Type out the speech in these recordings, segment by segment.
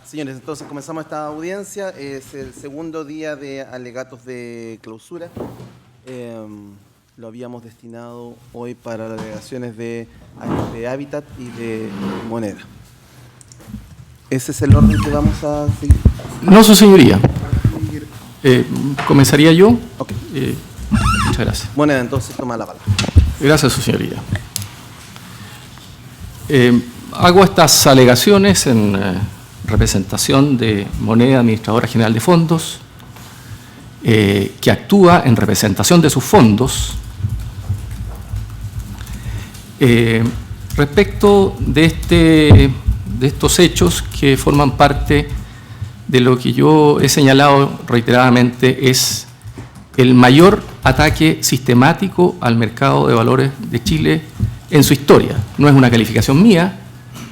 Señores, entonces comenzamos esta audiencia. Es el segundo día de alegatos de clausura. Lo habíamos destinado hoy para las alegaciones de Hábitat y de Moneda. ¿Ese es el orden que vamos a seguir? No, su señoría. ¿Comenzaría yo? Ok. Muchas gracias. Moneda, entonces toma la palabra. Gracias, su señoría. Hago estas alegaciones en representación de Moneda, Administradora General de Fondos, que actúa en representación de sus fondos respecto de estos hechos que forman parte de lo que yo he señalado reiteradamente es el mayor ataque sistemático al mercado de valores de Chile en su historia. No es una calificación mía,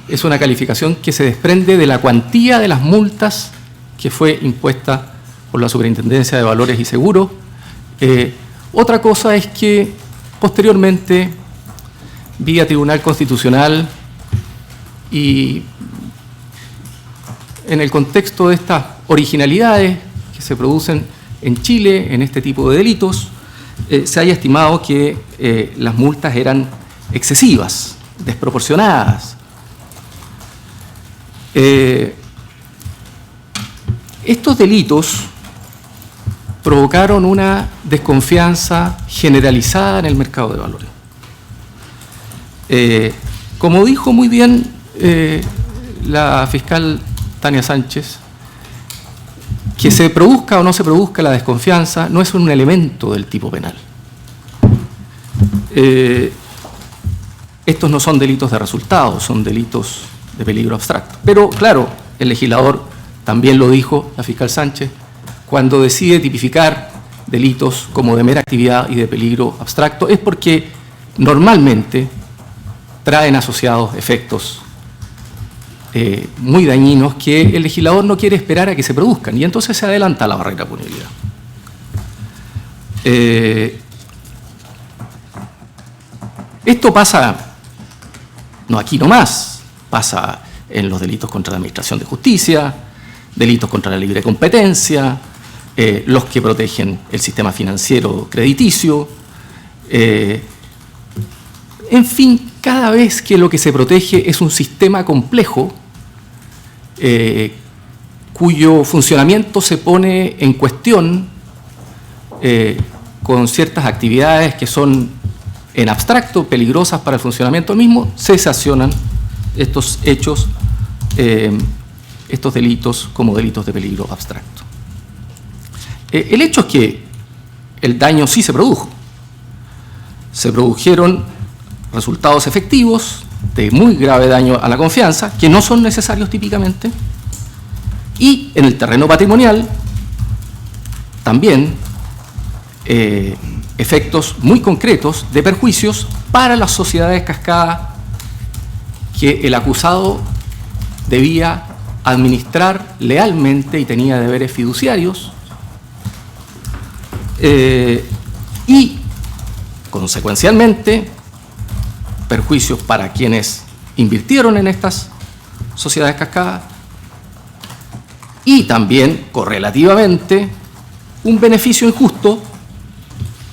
es una calificación que se desprende de la cuantía de las multas que fue impuesta por la Superintendencia de Valores y Seguros. Otra cosa es que posteriormente, vía Tribunal Constitucional y en el contexto de estas originalidades que se producen en Chile en este tipo de delitos, se haya estimado que las multas eran excesivas, desproporcionadas. Estos delitos provocaron una desconfianza generalizada en el mercado de valores. Como dijo muy bien la fiscal Tania Sánchez, que se produzca o no se produzca la desconfianza no es un elemento del tipo penal. Estos no son delitos de resultados, son delitos de peligro abstracto. Pero, claro, el legislador también lo dijo, la fiscal Sánchez, cuando decide tipificar delitos como de mera actividad y de peligro abstracto, es porque normalmente traen asociados efectos muy dañinos que el legislador no quiere esperar a que se produzcan, y entonces se adelanta la barrera de punibilidad. Esto pasa, no aquí nomás, pasa en los delitos contra la Administración de Justicia, delitos contra la libre competencia, los que protegen el sistema financiero crediticio. En fin, cada vez que lo que se protege es un sistema complejo cuyo funcionamiento se pone en cuestión con ciertas actividades que son en abstracto peligrosas para el funcionamiento mismo, se sancionan estos hechos, estos delitos como delitos de peligro abstracto. El hecho es que el daño sí se produjo. Se produjeron resultados efectivos de muy grave daño a la confianza, que no son necesarios típicamente, y en el terreno patrimonial también efectos muy concretos de perjuicios para las sociedades cascadas que el acusado debía administrar lealmente y tenía deberes fiduciarios, y consecuencialmente perjuicios para quienes invirtieron en estas sociedades cascadas, y también correlativamente un beneficio injusto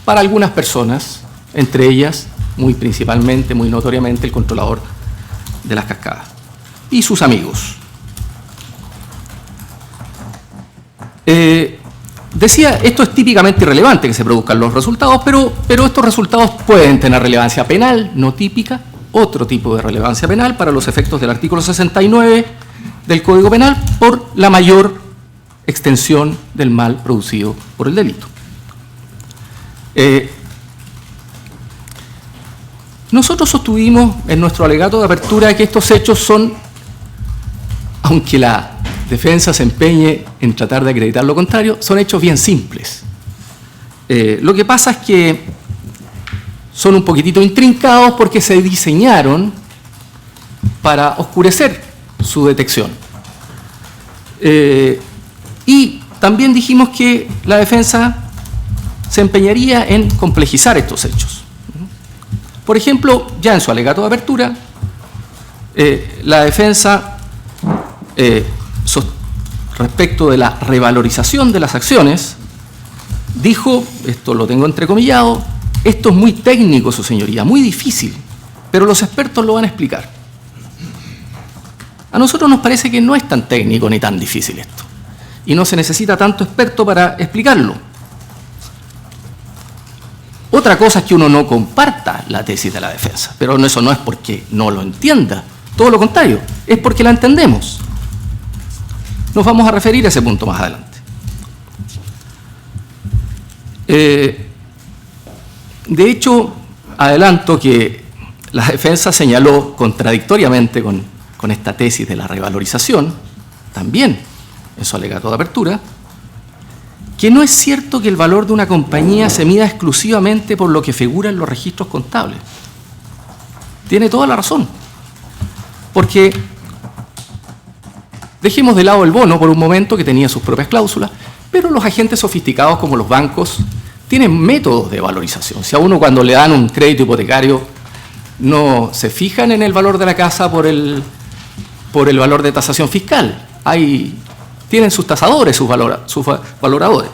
para algunas personas, entre ellas muy principalmente, muy notoriamente el controlador de las cascadas y sus amigos. Decía, esto es típicamente irrelevante que se produzcan los resultados, pero estos resultados pueden tener relevancia penal, no típica, otro tipo de relevancia penal para los efectos del artículo 69 del Código Penal por la mayor extensión del mal producido por el delito. Nosotros sostuvimos en nuestro alegato de apertura que estos hechos son, aunque la defensa se empeñe en tratar de acreditar lo contrario, son hechos bien simples. Lo que pasa es que son un poquitito intrincados porque se diseñaron para oscurecer su detección. Y también dijimos que la defensa se empeñaría en complejizar estos hechos. Por ejemplo, ya en su alegato de apertura, la defensa respecto de la revalorización de las acciones, dijo, esto lo tengo entrecomillado, esto es muy técnico, su señoría, muy difícil, pero los expertos lo van a explicar. A nosotros nos parece que no es tan técnico ni tan difícil esto, y no se necesita tanto experto para explicarlo. Otra cosa es que uno no comparta la tesis de la defensa, pero eso no es porque no lo entienda, todo lo contrario, es porque la entendemos. Nos vamos a referir a ese punto más adelante. De hecho, adelanto que la defensa señaló contradictoriamente con esta tesis de la revalorización, también en su alegato de apertura, que no es cierto que el valor de una compañía se mida exclusivamente por lo que figura en los registros contables. Tiene toda la razón, porque dejemos de lado el bono por un momento, que tenía sus propias cláusulas, pero los agentes sofisticados como los bancos tienen métodos de valorización. Si a uno cuando le dan un crédito hipotecario no se fijan en el valor de la casa por el valor de tasación fiscal, tienen sus tasadores, sus valoradores.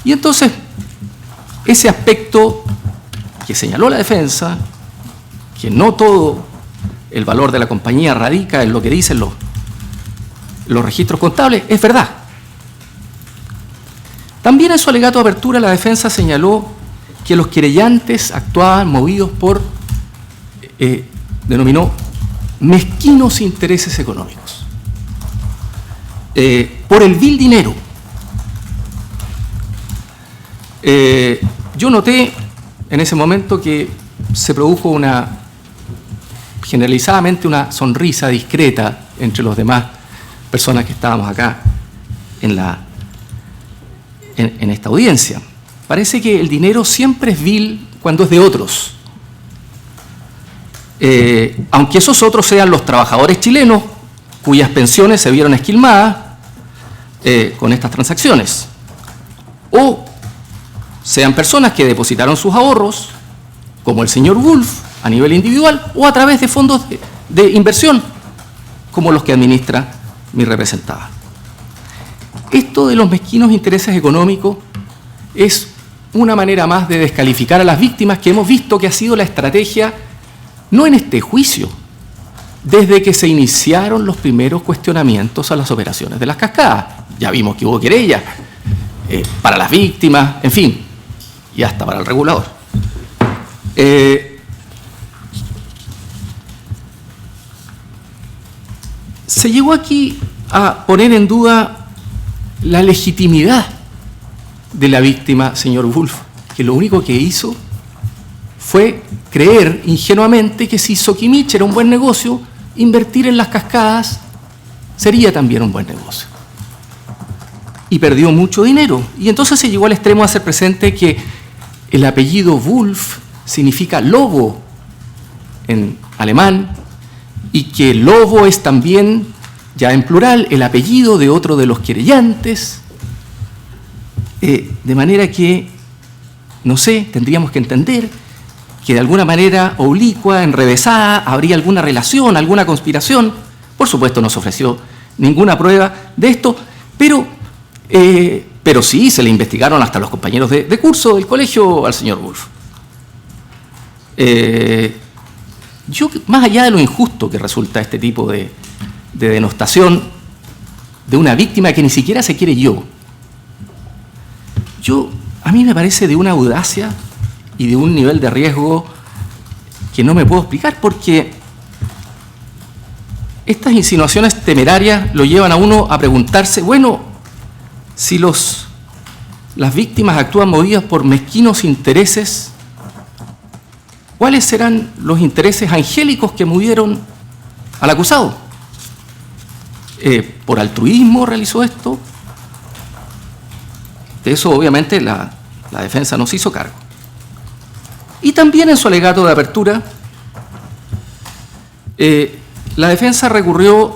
Y entonces, ese aspecto que señaló la defensa, que no todo el valor de la compañía radica en lo que dicen los registros contables, es verdad. También en su alegato de apertura la defensa señaló que los querellantes actuaban movidos por, denominó, mezquinos intereses económicos, por el vil dinero. Yo noté en ese momento que se produjo generalizadamente una sonrisa discreta entre los demás personas que estábamos acá en esta audiencia. Parece que el dinero siempre es vil cuando es de otros. Aunque esos otros sean los trabajadores chilenos cuyas pensiones se vieron esquilmadas con estas transacciones, o sean personas que depositaron sus ahorros, como el señor Wolf, a nivel individual, o a través de fondos de inversión, como los que administra mi representada. Esto de los mezquinos intereses económicos es una manera más de descalificar a las víctimas, que hemos visto que ha sido la estrategia, no en este juicio, desde que se iniciaron los primeros cuestionamientos a las operaciones de las cascadas. Ya vimos que hubo querellas para las víctimas, en fin, y hasta para el regulador. Se llegó aquí a poner en duda la legitimidad de la víctima, señor Wolf, que lo único que hizo fue creer ingenuamente que si Soquimich era un buen negocio, invertir en las cascadas sería también un buen negocio. Y perdió mucho dinero. Y entonces se llegó al extremo de hacer presente que el apellido Wolf significa lobo en alemán, y que lobo es también, ya en plural, el apellido de otro de los querellantes, de manera que, no sé, tendríamos que entender que de alguna manera oblicua, enrevesada, habría alguna relación, alguna conspiración. Por supuesto no se ofreció ninguna prueba de esto, pero sí se le investigaron hasta los compañeros de curso del colegio al señor Wolf. Yo, más allá de lo injusto que resulta este tipo de denostación de una víctima que ni siquiera se quiere a mí me parece de una audacia y de un nivel de riesgo que no me puedo explicar, porque estas insinuaciones temerarias lo llevan a uno a preguntarse, bueno, si las víctimas actúan movidas por mezquinos intereses, ¿cuáles serán los intereses angélicos que movieron al acusado? ¿Por altruismo realizó esto? De eso obviamente la defensa no se hizo cargo. Y también en su alegato de apertura, la defensa recurrió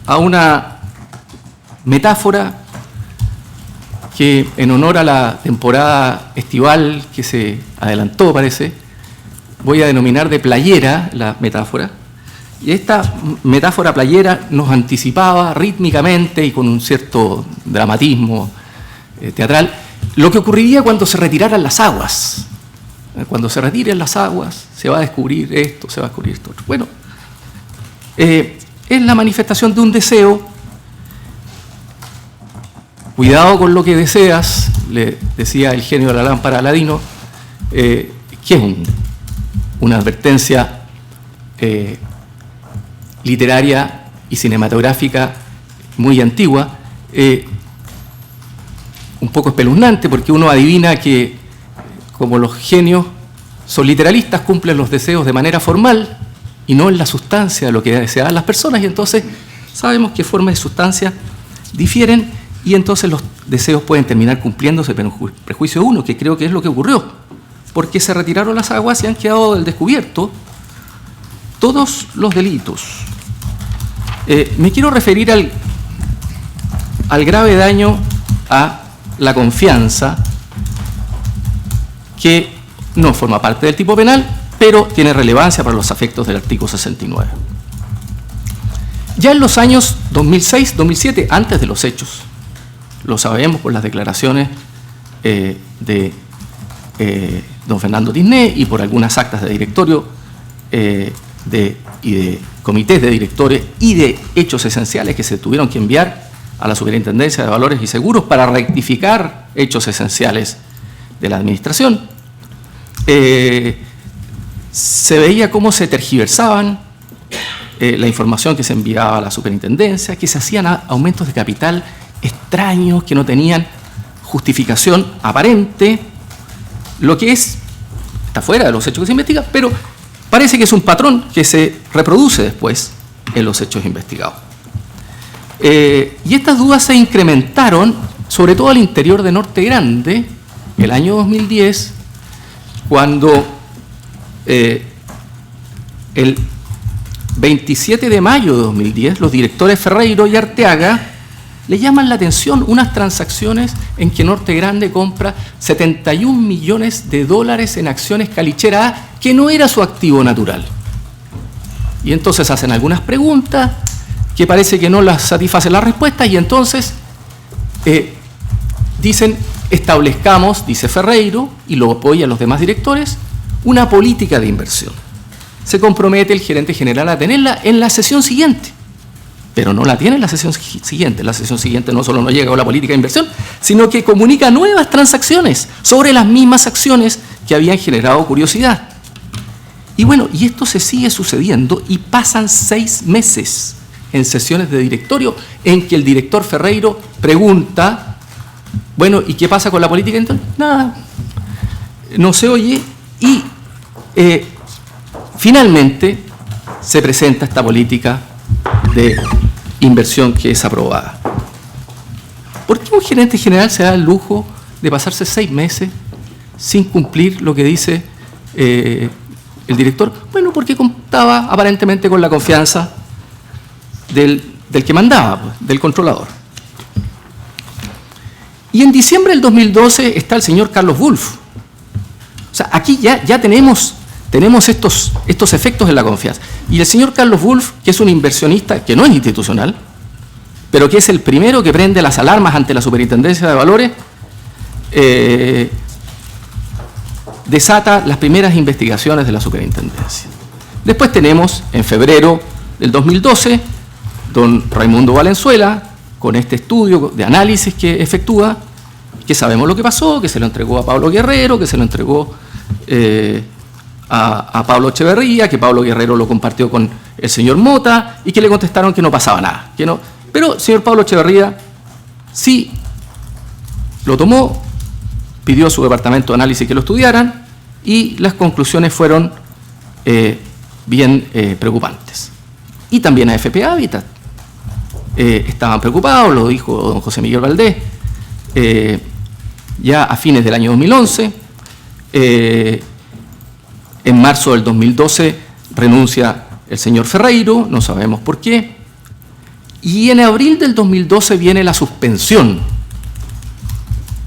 a una metáfora que, en honor a la temporada estival que se adelantó, parece, voy a denominar de playera la metáfora, Y esta metáfora playera nos anticipaba rítmicamente y con un cierto dramatismo teatral lo que ocurriría cuando se retiraran las aguas. Cuando se retiren las aguas se va a descubrir esto, se va a descubrir esto otro. Bueno, es la manifestación de un deseo. Cuidado con lo que deseas, le decía el genio de la lámpara a Aladino, que es una advertencia literaria y cinematográfica muy antigua, un poco espeluznante, porque uno adivina que, como los genios son literalistas, cumplen los deseos de manera formal y no en la sustancia de lo que deseaban las personas, y entonces sabemos que forma y sustancia difieren, y entonces los deseos pueden terminar cumpliéndose, pero en prejuicio de uno, que creo que es lo que ocurrió, porque se retiraron las aguas y han quedado del descubierto todos los delitos. Me quiero referir al grave daño a la confianza, que no forma parte del tipo penal, pero tiene relevancia para los efectos del artículo 69. Ya en los años 2006-2007, antes de los hechos, lo sabemos por las declaraciones de don Fernando Tisné y por algunas actas de directorio y de comités de directores y de hechos esenciales que se tuvieron que enviar a la Superintendencia de Valores y Seguros para rectificar hechos esenciales de la administración. Se veía cómo se tergiversaban la información que se enviaba a la superintendencia, que se hacían aumentos de capital extraños que no tenían justificación aparente, lo que está fuera de los hechos que se investigan, pero parece que es un patrón que se reproduce después en los hechos investigados. Y estas dudas se incrementaron, sobre todo al interior de Norte Grande, el año 2010, cuando el 27 de mayo de 2010, los directores Ferreiro y Arteaga le llaman la atención unas transacciones en que Norte Grande compra $71 millones en acciones Calichera A, que no era su activo natural. Y entonces hacen algunas preguntas que parece que no las satisfacen las respuestas, y entonces dicen, establezcamos, dice Ferreiro, y lo apoyan los demás directores, una política de inversión. Se compromete el gerente general a tenerla en la sesión siguiente, pero no la tiene en la sesión siguiente. La sesión siguiente no solo no llega con la política de inversión, sino que comunica nuevas transacciones sobre las mismas acciones que habían generado curiosidad. Y bueno, y esto se sigue sucediendo y pasan 6 meses en sesiones de directorio en que el director Ferreiro pregunta, bueno, ¿y qué pasa con la política? Entonces, nada, no se oye, y finalmente se presenta esta política de inversión que es aprobada. ¿Por qué un gerente general se da el lujo de pasarse 6 meses sin cumplir lo que dice el director? Bueno, porque contaba aparentemente con la confianza del que mandaba, pues, del controlador. Y en diciembre del 2012 está el señor Carlos Wolf. O sea, aquí ya tenemos estos efectos en la confianza. Y el señor Carlos Wolf, que es un inversionista que no es institucional, pero que es el primero que prende las alarmas ante la Superintendencia de Valores, desata las primeras investigaciones de la Superintendencia. Después tenemos, en febrero del 2012, don Raimundo Valenzuela, con este estudio de análisis que efectúa, que sabemos lo que pasó, que se lo entregó a Pablo Guerrero, que se lo entregó a Pablo Echeverría, que Pablo Guerrero lo compartió con el señor Mota, y que le contestaron que no pasaba nada. Que no. Pero el señor Pablo Echeverría sí lo tomó, pidió a su departamento de análisis que lo estudiaran, y las conclusiones fueron bien preocupantes. Y también a FP Habitat estaban preocupados, lo dijo don José Miguel Valdés, ya a fines del año 2011. En marzo del 2012 renuncia el señor Ferreiro, no sabemos por qué, y en abril del 2012 viene la suspensión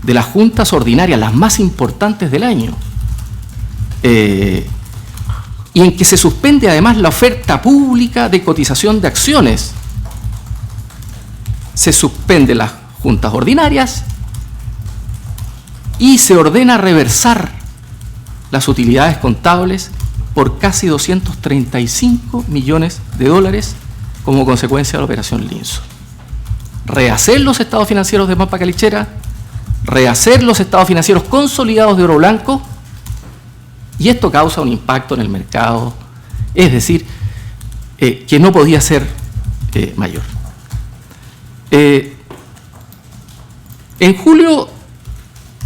de las juntas ordinarias, las más importantes del año, y en que se suspende además la oferta pública de cotización de acciones. Se suspenden las juntas ordinarias y se ordena reversar las utilidades contables por casi 235 millones de dólares como consecuencia de la operación Linzo. Rehacer los estados financieros de Pampa Calichera, rehacer los estados financieros consolidados de Oro Blanco, y esto causa un impacto en el mercado, es decir, que no podía ser mayor. En julio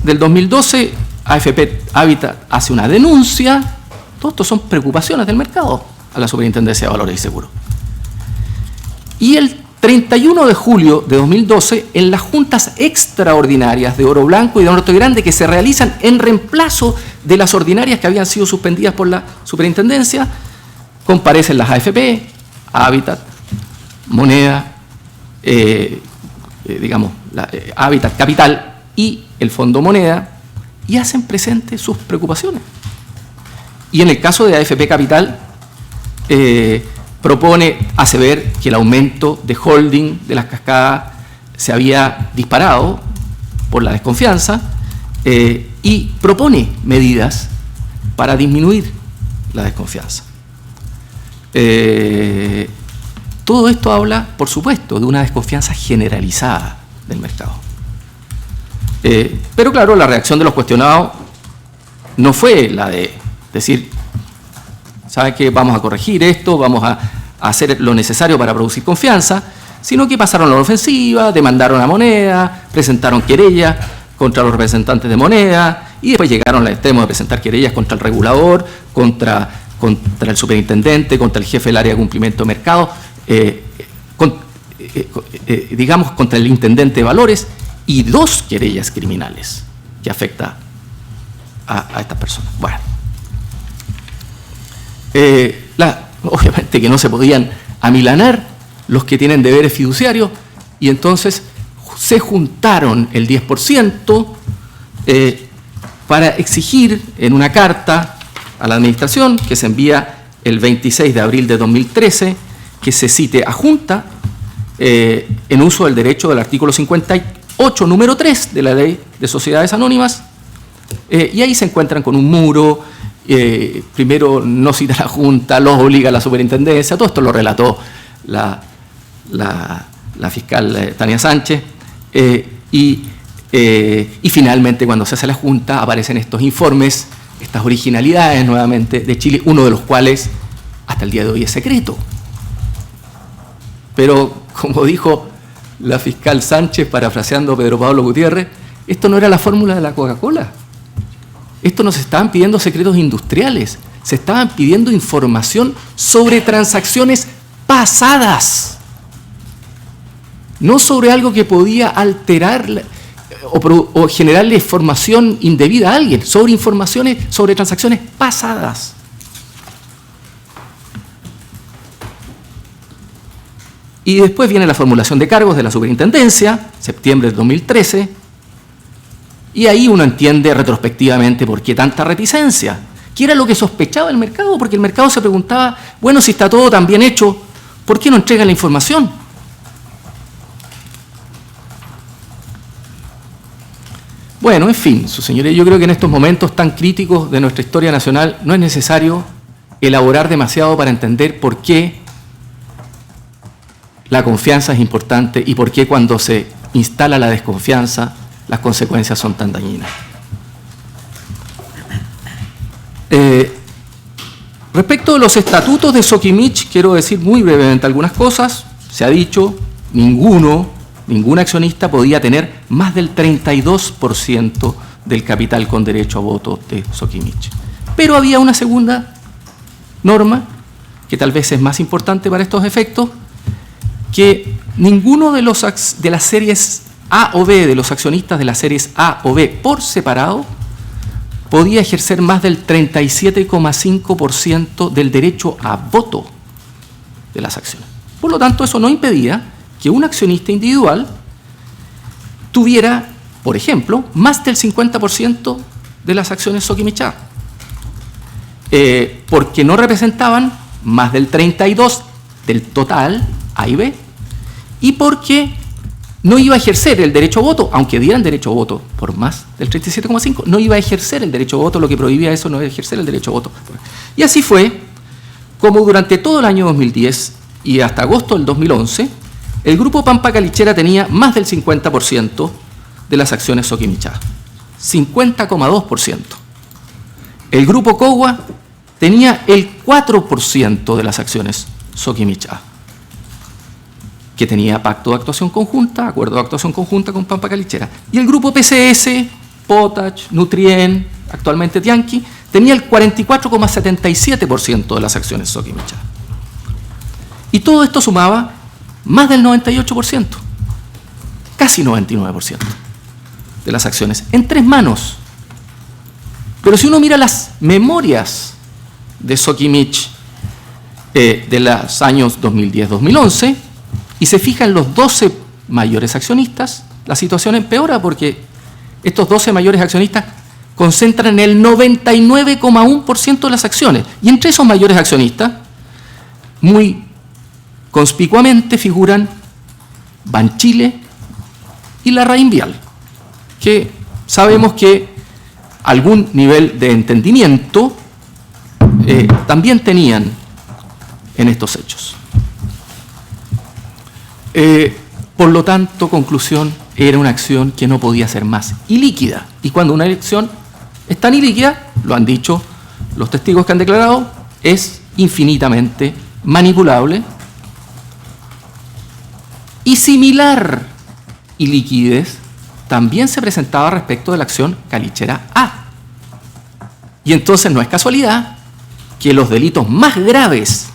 del 2012, AFP Habitat hace una denuncia. Todo esto son preocupaciones del mercado a la Superintendencia de Valores y Seguros. Y el 31 de julio de 2012, en las juntas extraordinarias de Oro Blanco y de Norte Grande, que se realizan en reemplazo de las ordinarias que habían sido suspendidas por la Superintendencia, comparecen las AFP, Habitat, Moneda, Habitat Capital y el Fondo Moneda, y hacen presentes sus preocupaciones. Y en el caso de AFP Capital, hace ver que el aumento de holding de las cascadas se había disparado por la desconfianza y propone medidas para disminuir la desconfianza. Todo esto habla, por supuesto, de una desconfianza generalizada del mercado. Pero claro, la reacción de los cuestionados no fue la de decir, ¿saben qué? Vamos a corregir esto, vamos a hacer lo necesario para producir confianza, sino que pasaron a la ofensiva, demandaron a Moneda, presentaron querellas contra los representantes de Moneda y después llegaron al extremo de presentar querellas contra el regulador, contra el superintendente, contra el jefe del área de cumplimiento de mercado, contra el intendente de valores, y 2 querellas criminales que afectan a estas personas. Bueno, obviamente que no se podían amilanar los que tienen deberes fiduciarios, y entonces se juntaron el 10% para exigir en una carta a la administración que se envía el 26 de abril de 2013 que se cite a Junta en uso del derecho del artículo 58, número 3 de la Ley de Sociedades Anónimas, y ahí se encuentran con un muro. Primero no cita a la Junta, los obliga a la Superintendencia, todo esto lo relató la fiscal Tania Sánchez, y finalmente cuando se hace la Junta aparecen estos informes, estas originalidades nuevamente de Chile, uno de los cuales hasta el día de hoy es secreto. Pero como dijo la fiscal Sánchez, parafraseando a Pedro Pablo Gutiérrez, esto no era la fórmula de la Coca-Cola. Esto no se estaban pidiendo secretos industriales, se estaban pidiendo información sobre transacciones pasadas, no sobre algo que podía alterar o generarle información indebida a alguien, sobre informaciones, sobre transacciones pasadas. Y después viene la formulación de cargos de la Superintendencia, septiembre de 2013, y ahí uno entiende retrospectivamente por qué tanta reticencia, que era lo que sospechaba el mercado, porque el mercado se preguntaba, bueno, si está todo tan bien hecho, ¿por qué no entregan la información? Bueno, en fin, su señoría, yo creo que en estos momentos tan críticos de nuestra historia nacional no es necesario elaborar demasiado para entender por qué la confianza es importante y por qué cuando se instala la desconfianza las consecuencias son tan dañinas. Respecto de los estatutos de Sokimich, quiero decir muy brevemente algunas cosas. Se ha dicho, ningún accionista podía tener más del 32% del capital con derecho a voto de Sokimich. Pero había una segunda norma, que tal vez es más importante para estos efectos, que ninguno de las series A o B, de los accionistas de las series A o B por separado, podía ejercer más del 37,5% del derecho a voto de las acciones. Por lo tanto, eso no impedía que un accionista individual tuviera, por ejemplo, más del 50% de las acciones Sokimich A. porque no representaban más del 32% del total A y B, y porque no iba a ejercer el derecho a voto, aunque dieran derecho a voto por más del 37,5%, no iba a ejercer el derecho a voto, lo que prohibía eso no es ejercer el derecho a voto. Y así fue como durante todo el año 2010 y hasta agosto del 2011, el grupo Pampa Calichera tenía más del 50% de las acciones Soquimich A, 50,2%. El grupo Cogua tenía el 4% de las acciones Soquimich A, que tenía pacto de actuación conjunta, acuerdo de actuación conjunta con Pampa Calichera. Y el grupo PCS, Potach, Nutrien, actualmente Tianqui, tenía el 44,77% de las acciones Soquimich A. Y todo esto sumaba más del 98%, casi 99% de las acciones, en 3 manos. Pero si uno mira las memorias de Soquimich de los años 2010-2011 y se fija en los 12 mayores accionistas, la situación empeora porque estos 12 mayores accionistas concentran el 99,1% de las acciones. Y entre esos mayores accionistas, muy conspicuamente figuran Banchile y la Rainvial, que sabemos que algún nivel de entendimiento también tenían en estos hechos. Por lo tanto, conclusión, era una acción que no podía ser más ilíquida. Y cuando una acción es tan ilíquida, lo han dicho los testigos que han declarado, es infinitamente manipulable. Y similar iliquidez también se presentaba respecto de la acción Calichera A. Y entonces no es casualidad que los delitos más graves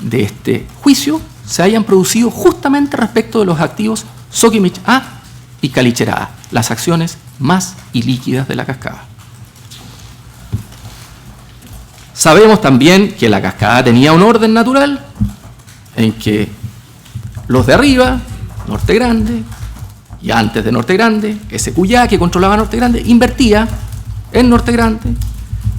de este juicio se hayan producido justamente respecto de los activos Soquimich A y Calichera A, las acciones más ilíquidas de la cascada. Sabemos también que la cascada tenía un orden natural en que los de arriba, Norte Grande, y antes de Norte Grande, SQYA, que controlaba Norte Grande, invertía en Norte Grande,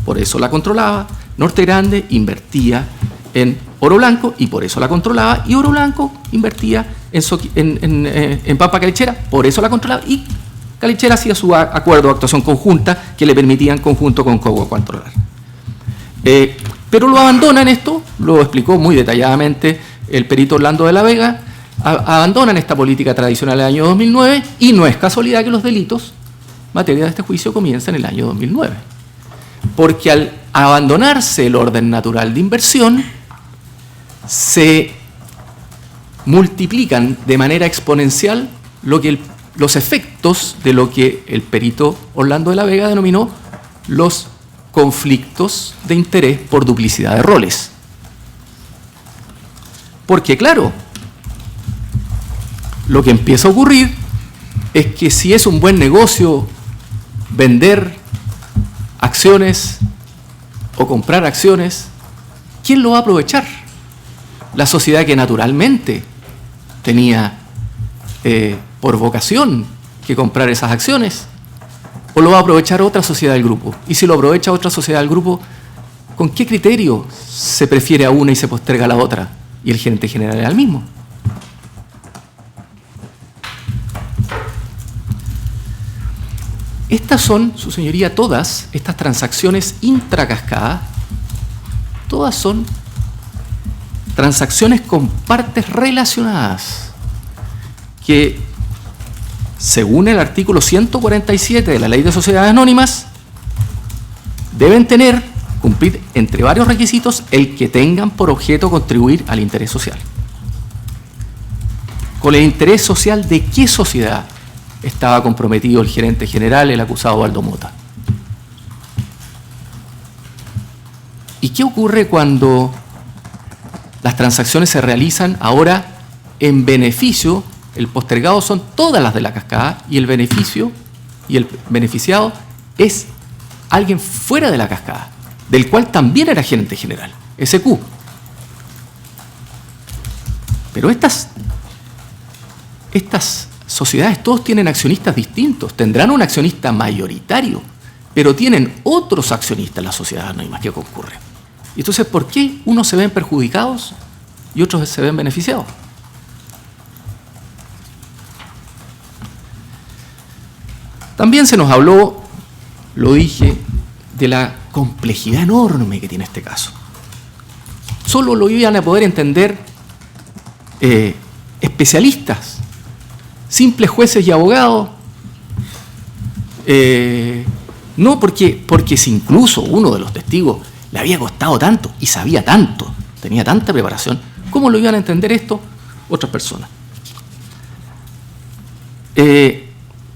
por eso la controlaba. Norte Grande invertía en Oro Blanco y por eso la controlaba, y Oro Blanco invertía en Pampa Calichera, por eso la controlaba, y Calichera hacía su acuerdo de actuación conjunta que le permitían conjunto con Cogua controlar. Pero lo abandonan esto, lo explicó muy detalladamente el perito Orlando de la Vega, abandonan esta política tradicional del año 2009 y no es casualidad que los delitos materia de este juicio comienzan en el año 2009. Porque al abandonarse el orden natural de inversión, se multiplican de manera exponencial los efectos de lo que el perito Orlando de la Vega denominó los conflictos de interés por duplicidad de roles. Porque claro, lo que empieza a ocurrir es que si es un buen negocio vender acciones o comprar acciones, ¿quién lo va a aprovechar? La sociedad que naturalmente tenía por vocación que comprar esas acciones, o lo va a aprovechar otra sociedad del grupo. Y si lo aprovecha otra sociedad del grupo, ¿con qué criterio se prefiere a una y se posterga a la otra? Y el gerente general era el mismo. Estas son, su señoría, todas estas transacciones intracascada, todas son transacciones con partes relacionadas que, según el artículo 147 de la Ley de Sociedades Anónimas, deben cumplir entre varios requisitos el que tengan por objeto contribuir al interés social. ¿Con el interés social de qué sociedad estaba comprometido el gerente general, el acusado Waldo Mota? ¿Y qué ocurre cuando las transacciones se realizan ahora en beneficio? El postergado son todas las de la cascada y el beneficio y el beneficiado es alguien fuera de la cascada, del cual también era gerente general, SQ. Pero estas sociedades, todos tienen accionistas distintos, tendrán un accionista mayoritario, pero tienen otros accionistas en la sociedad anónima. ¿Qué ocurre? Entonces, ¿por qué unos se ven perjudicados y otros se ven beneficiados? También se nos habló, lo dije, de la complejidad enorme que tiene este caso. Solo lo iban a poder entender especialistas, simples jueces y abogados. No porque si incluso uno de los testigos le había costado tanto y sabía tanto, tenía tanta preparación, ¿cómo lo iban a entender esto otras personas?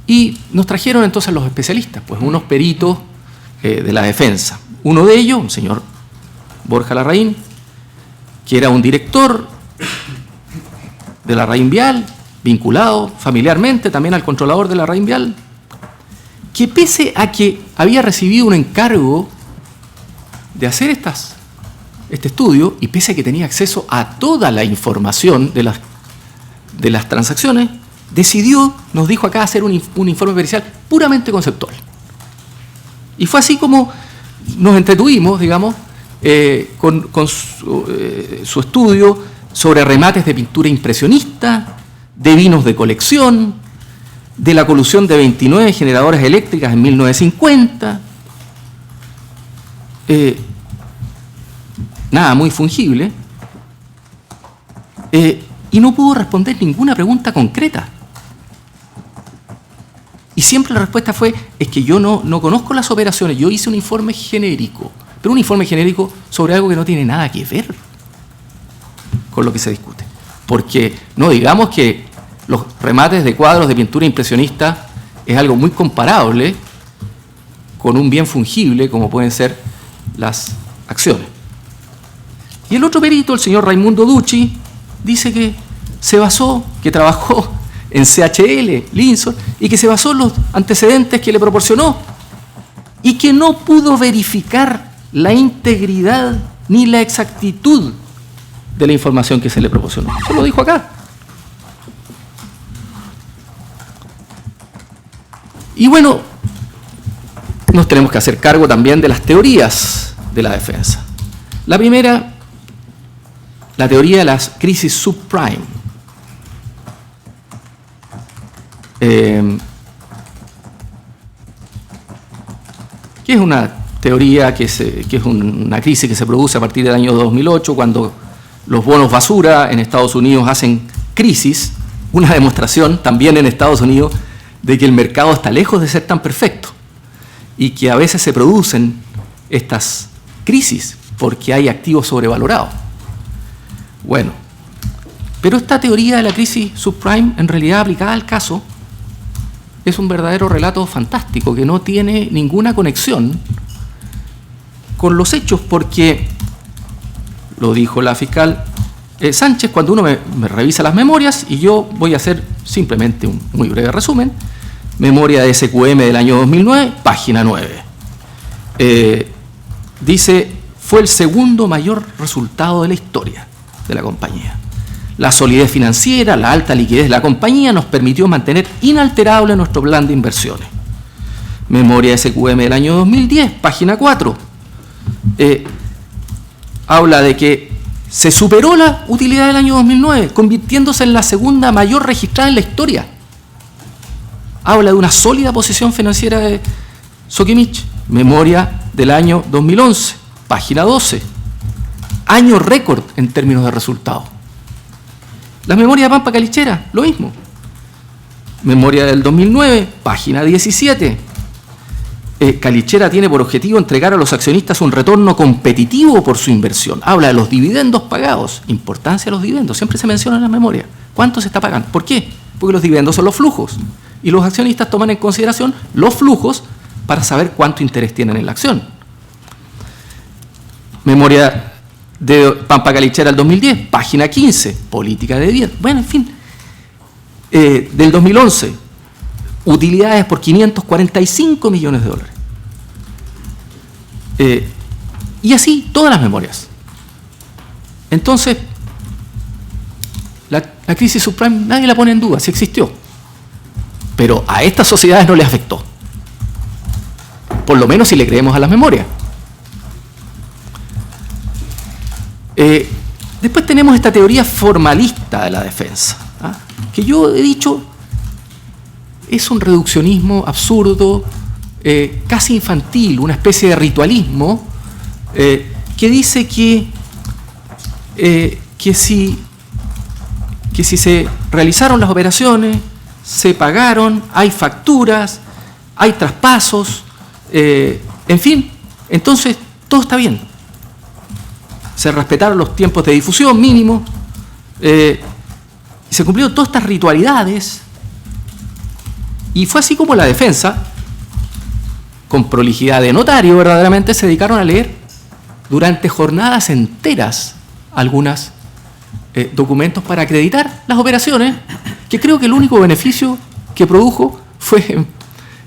Y nos trajeron entonces los especialistas, pues unos peritos de la defensa. Uno de ellos, un señor Borja Larraín, que era un director de Larraín Vial, vinculado familiarmente también al controlador de Larraín Vial, que pese a que había recibido un encargo de hacer este estudio, y pese a que tenía acceso a toda la información de las transacciones, decidió, nos dijo acá, hacer un informe pericial puramente conceptual. Y fue así como nos entretuvimos, digamos, con su estudio sobre remates de pintura impresionista, de vinos de colección, de la colusión de 29 generadoras eléctricas en 1950. Nada muy fungible. Y no pudo responder ninguna pregunta concreta. Y siempre la respuesta fue, es que yo no conozco las operaciones, yo hice un informe genérico, pero un informe genérico sobre algo que no tiene nada que ver con lo que se discute. Porque no digamos que los remates de cuadros de pintura impresionista es algo muy comparable con un bien fungible como pueden ser las acciones. Y el otro perito, el señor Raimundo Ducci, dice que trabajó en CHL, Linson, y que se basó en los antecedentes que le proporcionó y que no pudo verificar la integridad ni la exactitud de la información que se le proporcionó. Eso lo dijo acá. Y bueno, nos tenemos que hacer cargo también de las teorías de la defensa. La primera, la teoría de las crisis subprime. Que es una teoría que es una crisis que se produce a partir del año 2008, cuando los bonos basura en Estados Unidos hacen crisis, una demostración también en Estados Unidos de que el mercado está lejos de ser tan perfecto y que a veces se producen estas crisis porque hay activos sobrevalorados. Bueno, pero esta teoría de la crisis subprime, en realidad aplicada al caso, es un verdadero relato fantástico que no tiene ninguna conexión con los hechos, porque, lo dijo la fiscal Sánchez, cuando uno me revisa las memorias, y yo voy a hacer simplemente un muy breve resumen, memoria de SQM del año 2009, página 9. Dice, fue el segundo mayor resultado de la historia de la compañía. La solidez financiera, la alta liquidez de la compañía nos permitió mantener inalterable nuestro plan de inversiones. Memoria SQM del año 2010, página 4. Habla de que se superó la utilidad del año 2009, convirtiéndose en la segunda mayor registrada en la historia. Habla de una sólida posición financiera de Sokimich. Memoria del año 2011, página 12. Año récord en términos de resultados. La memoria de Pampa Calichera, lo mismo. Memoria del 2009, página 17. Calichera tiene por objetivo entregar a los accionistas un retorno competitivo por su inversión. Habla de los dividendos pagados. Importancia de los dividendos. Siempre se menciona en la memoria. ¿Cuánto se está pagando? ¿Por qué? Porque los dividendos son los flujos. Y los accionistas toman en consideración los flujos para saber cuánto interés tienen en la acción. Memoria de Pampa Calichera del 2010, página 15, política de dividendos. Bueno, en fin. Del 2011, utilidades por 545 millones de dólares. Y así todas las memorias. Entonces, la crisis subprime nadie la pone en duda, sí existió. Pero a estas sociedades no les afectó. por lo menos si le creemos a las memorias. Después tenemos esta teoría formalista de la defensa, ¿ah? Que yo he dicho es un reduccionismo absurdo, casi infantil, una especie de ritualismo, que dice que si se realizaron las operaciones, se pagaron, hay facturas, hay traspasos, en fin, entonces todo está bien. Se respetaron los tiempos de difusión mínimos, se cumplieron todas estas ritualidades, y fue así como la defensa, con prolijidad de notario verdaderamente, se dedicaron a leer durante jornadas enteras algunos documentos para acreditar las operaciones, que creo que el único beneficio que produjo fue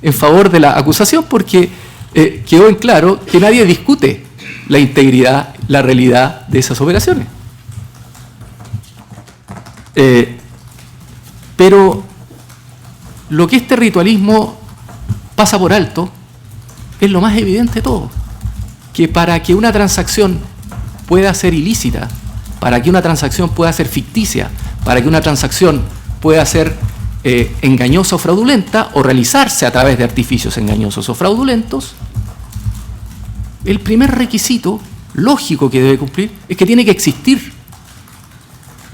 en favor de la acusación, porque quedó en claro que nadie discute la integridad, la realidad de esas operaciones. Pero lo que este ritualismo pasa por alto es lo más evidente de todo, que para que una transacción pueda ser ilícita, para que una transacción pueda ser ficticia, para que una transacción pueda ser engañosa o fraudulenta, o realizarse a través de artificios engañosos o fraudulentos, el primer requisito lógico que debe cumplir es que tiene que existir.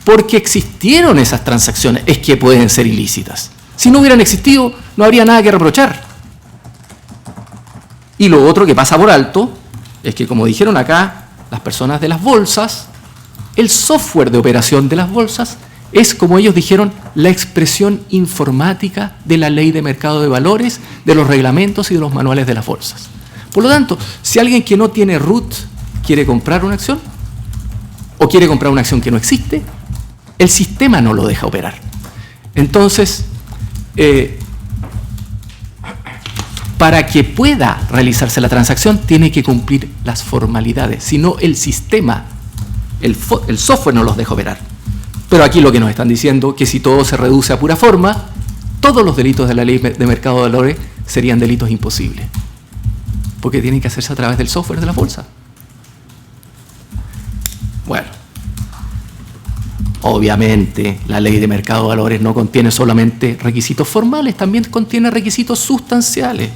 Porque existieron esas transacciones, es que pueden ser ilícitas. Si no hubieran existido, no habría nada que reprochar. Y lo otro que pasa por alto es que, como dijeron acá las personas de las bolsas, el software de operación de las bolsas es, como ellos dijeron, la expresión informática de la ley de mercado de valores, de los reglamentos y de los manuales de las bolsas. Por lo tanto, si alguien que no tiene root quiere comprar una acción, o quiere comprar una acción que no existe, el sistema no lo deja operar. Entonces, para que pueda realizarse la transacción, tiene que cumplir las formalidades, si no el sistema, el software no los deja operar. Pero aquí lo que nos están diciendo, que si todo se reduce a pura forma, todos los delitos de la ley de mercado de valores serían delitos imposibles, porque tienen que hacerse a través del software de la bolsa. Bueno, obviamente la ley de mercado de valores no contiene solamente requisitos formales, también contiene requisitos sustanciales.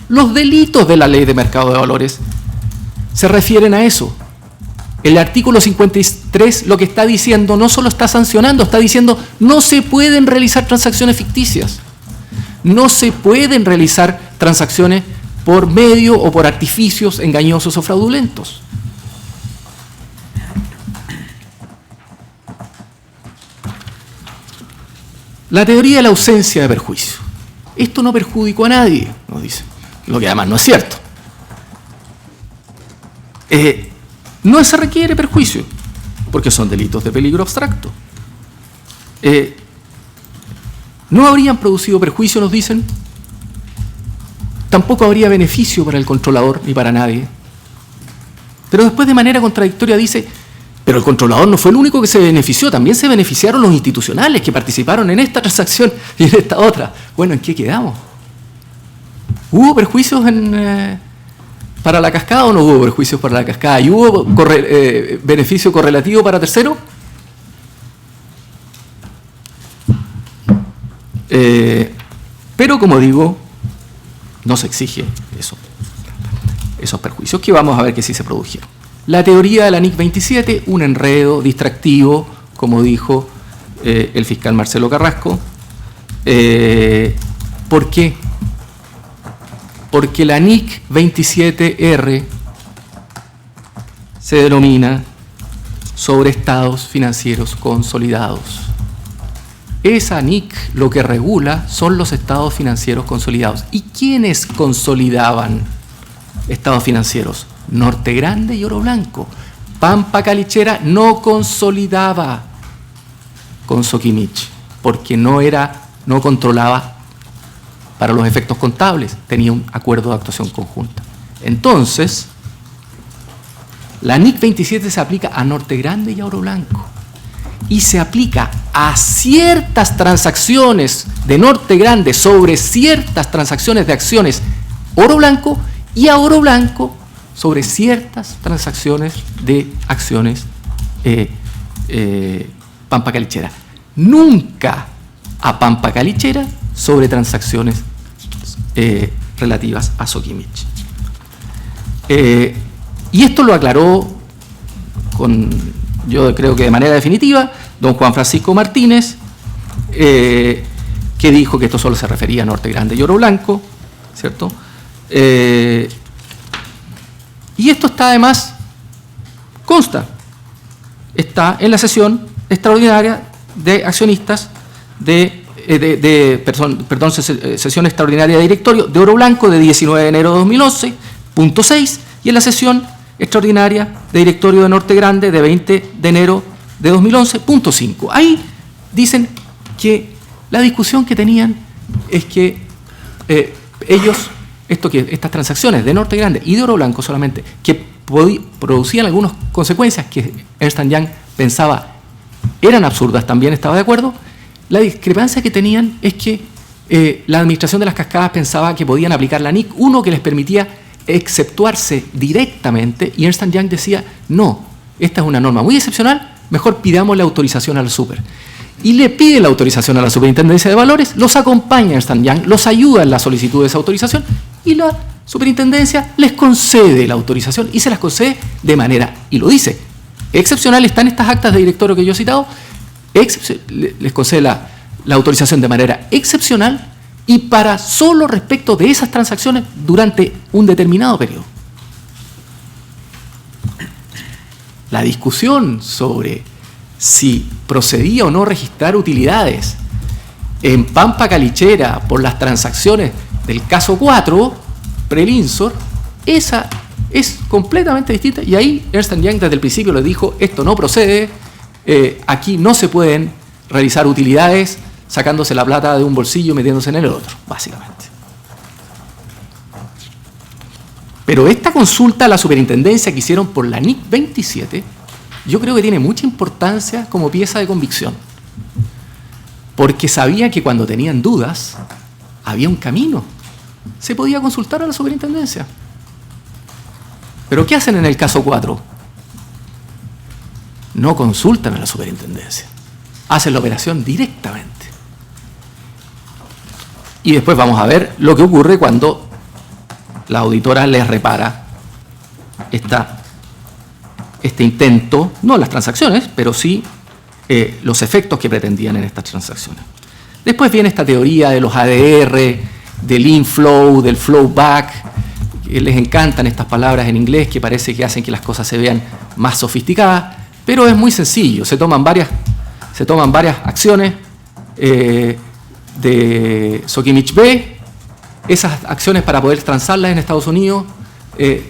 Los delitos de la ley de mercado de valores se refieren a eso. El artículo 53 lo que está diciendo no solo está sancionando, está diciendo no se pueden realizar transacciones ficticias, no se pueden realizar transacciones por medio o por artificios engañosos o fraudulentos. La teoría de la ausencia de perjuicio. Esto no perjudicó a nadie, nos dicen, lo que además no es cierto. No se requiere perjuicio, porque son delitos de peligro abstracto. No habrían producido perjuicio, nos dicen. Tampoco habría beneficio para el controlador ni para nadie. Pero después, de manera contradictoria, dice: pero el controlador no fue el único que se benefició, también se beneficiaron los institucionales que participaron en esta transacción y en esta otra. Bueno, ¿en qué quedamos? ¿Hubo perjuicios para la cascada o no hubo perjuicios para la cascada? ¿Y hubo beneficio correlativo para terceros? Pero, como digo, no se exige esos perjuicios, que vamos a ver que sí se produjeron. La teoría de la NIC 27, un enredo distractivo, como dijo el fiscal Marcelo Carrasco. ¿Por qué? Porque la NIC 27R se denomina sobre estados financieros consolidados. Esa NIC lo que regula son los estados financieros consolidados. ¿Y quiénes consolidaban estados financieros? Norte Grande y Oro Blanco. Pampa Calichera no consolidaba con Soquimich, porque no controlaba para los efectos contables, tenía un acuerdo de actuación conjunta. Entonces, la NIC 27 se aplica a Norte Grande y a Oro Blanco, y se aplica a ciertas transacciones de Norte Grande sobre ciertas transacciones de acciones Oro Blanco, y a Oro Blanco sobre ciertas transacciones de acciones Pampa Calichera. Nunca a Pampa Calichera sobre transacciones relativas a Sokimich. Y esto lo aclaró yo creo que de manera definitiva, don Juan Francisco Martínez, que dijo que esto solo se refería a Norte Grande y Oro Blanco, ¿cierto? Y esto está además, está en la sesión extraordinaria de accionistas sesión extraordinaria de directorio de Oro Blanco de 19 de enero de 2011, punto 6, y en la sesión extraordinaria de directorio de Norte Grande de 20 de enero de 2011, punto 5. Ahí dicen que la discusión que tenían es que estas transacciones de Norte Grande y de Oro Blanco solamente, que producían algunas consecuencias que Ernst & Young pensaba eran absurdas, también estaba de acuerdo. La discrepancia que tenían es que la administración de las cascadas pensaba que podían aplicar la NIC 1 que les permitía exceptuarse directamente, y Ernst & Young decía, no, esta es una norma muy excepcional, mejor pidamos la autorización a la super. Y le pide la autorización a la Superintendencia de Valores, los acompaña Ernst & Young, los ayuda en la solicitud de esa autorización, y la Superintendencia les concede la autorización, y se las concede de manera, y lo dice, excepcional, está en estas actas de directorio que yo he citado, les concede la autorización de manera excepcional y para solo respecto de esas transacciones durante un determinado periodo. La discusión sobre si procedía o no registrar utilidades en Pampa Calichera por las transacciones del caso 4, pre-Linsor, esa es completamente distinta, y ahí Ernst & Young desde el principio le dijo, esto no procede, aquí no se pueden realizar utilidades sacándose la plata de un bolsillo y metiéndose en el otro, básicamente. Pero esta consulta a la superintendencia que hicieron por la NIC 27, yo creo que tiene mucha importancia como pieza de convicción, porque sabía que cuando tenían dudas, había un camino, se podía consultar a la superintendencia. ¿Pero qué hacen en el caso 4? No consultan a la superintendencia, hacen la operación directamente. Y después vamos a ver lo que ocurre cuando la auditora les repara este intento, no las transacciones, pero sí los efectos que pretendían en estas transacciones. Después viene esta teoría de los ADR, del inflow, del flow back. Les encantan estas palabras en inglés que parece que hacen que las cosas se vean más sofisticadas, pero es muy sencillo. Se toman varias acciones de Sokimich B, esas acciones para poder transarlas en Estados Unidos,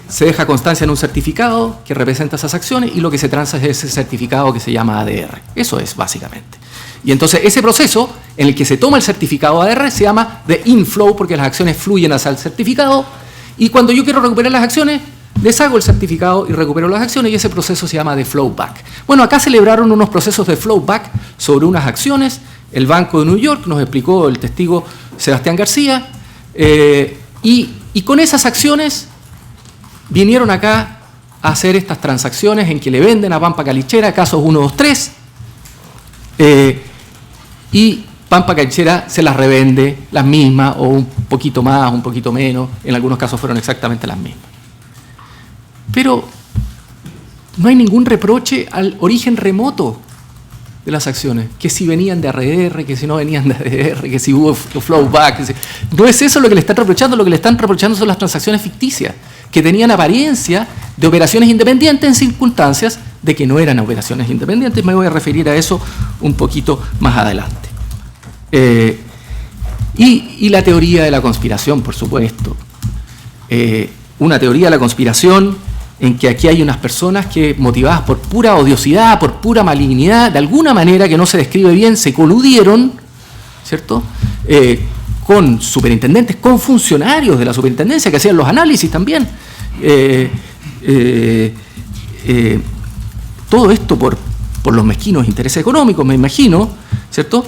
se deja constancia en un certificado que representa esas acciones y lo que se transa es ese certificado que se llama ADR. Eso es básicamente. Y entonces ese proceso en el que se toma el certificado ADR se llama de inflow porque las acciones fluyen hacia el certificado, y cuando yo quiero recuperar las acciones, deshago el certificado y recupero las acciones, y ese proceso se llama de flow back. Bueno, acá celebraron unos procesos de flow back sobre unas acciones. El Banco de New York, nos explicó el testigo Sebastián García, y con esas acciones vinieron acá a hacer estas transacciones en que le venden a Pampa Calichera casos 1, 2, 3, y Pampa Calichera se las revende las mismas, o un poquito más, un poquito menos, en algunos casos fueron exactamente las mismas. Pero no hay ningún reproche al origen remoto de las acciones, que si venían de ADR, que si no venían de ADR, que si hubo flowback. No es eso lo que le están reprochando son las transacciones ficticias, que tenían apariencia de operaciones independientes en circunstancias de que no eran operaciones independientes. Me voy a referir a eso un poquito más adelante. Y la teoría de la conspiración, por supuesto. Una teoría de la conspiración en que aquí hay unas personas que, motivadas por pura odiosidad, por pura malignidad, de alguna manera que no se describe bien, se coludieron, ¿cierto?, con superintendentes, con funcionarios de la superintendencia que hacían los análisis también. Todo esto por los mezquinos intereses económicos, me imagino, ¿cierto?,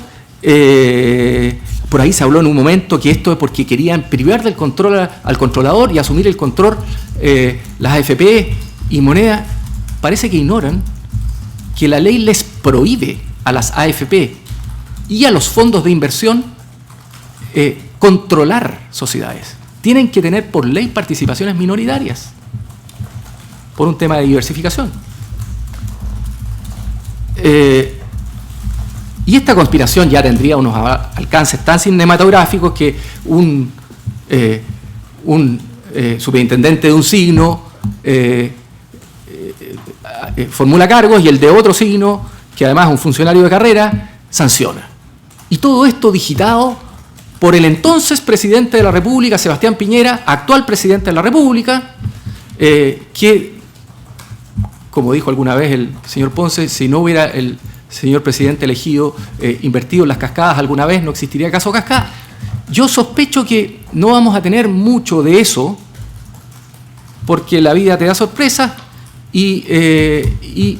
por ahí se habló en un momento que esto es porque querían privar del control al controlador y asumir el control las AFP y moneda. Parece que ignoran que la ley les prohíbe a las AFP y a los fondos de inversión controlar sociedades. Tienen que tener por ley participaciones minoritarias por un tema de diversificación. Y esta conspiración ya tendría unos alcances tan cinematográficos que un superintendente de un signo formula cargos y el de otro signo, que además es un funcionario de carrera, sanciona. Y todo esto digitado por el entonces presidente de la República, Sebastián Piñera, actual presidente de la República, que, como dijo alguna vez el señor Ponce, si no hubiera el señor presidente elegido invertido en las cascadas alguna vez, no existiría caso Cascada. Yo sospecho que no vamos a tener mucho de eso, porque la vida te da sorpresas y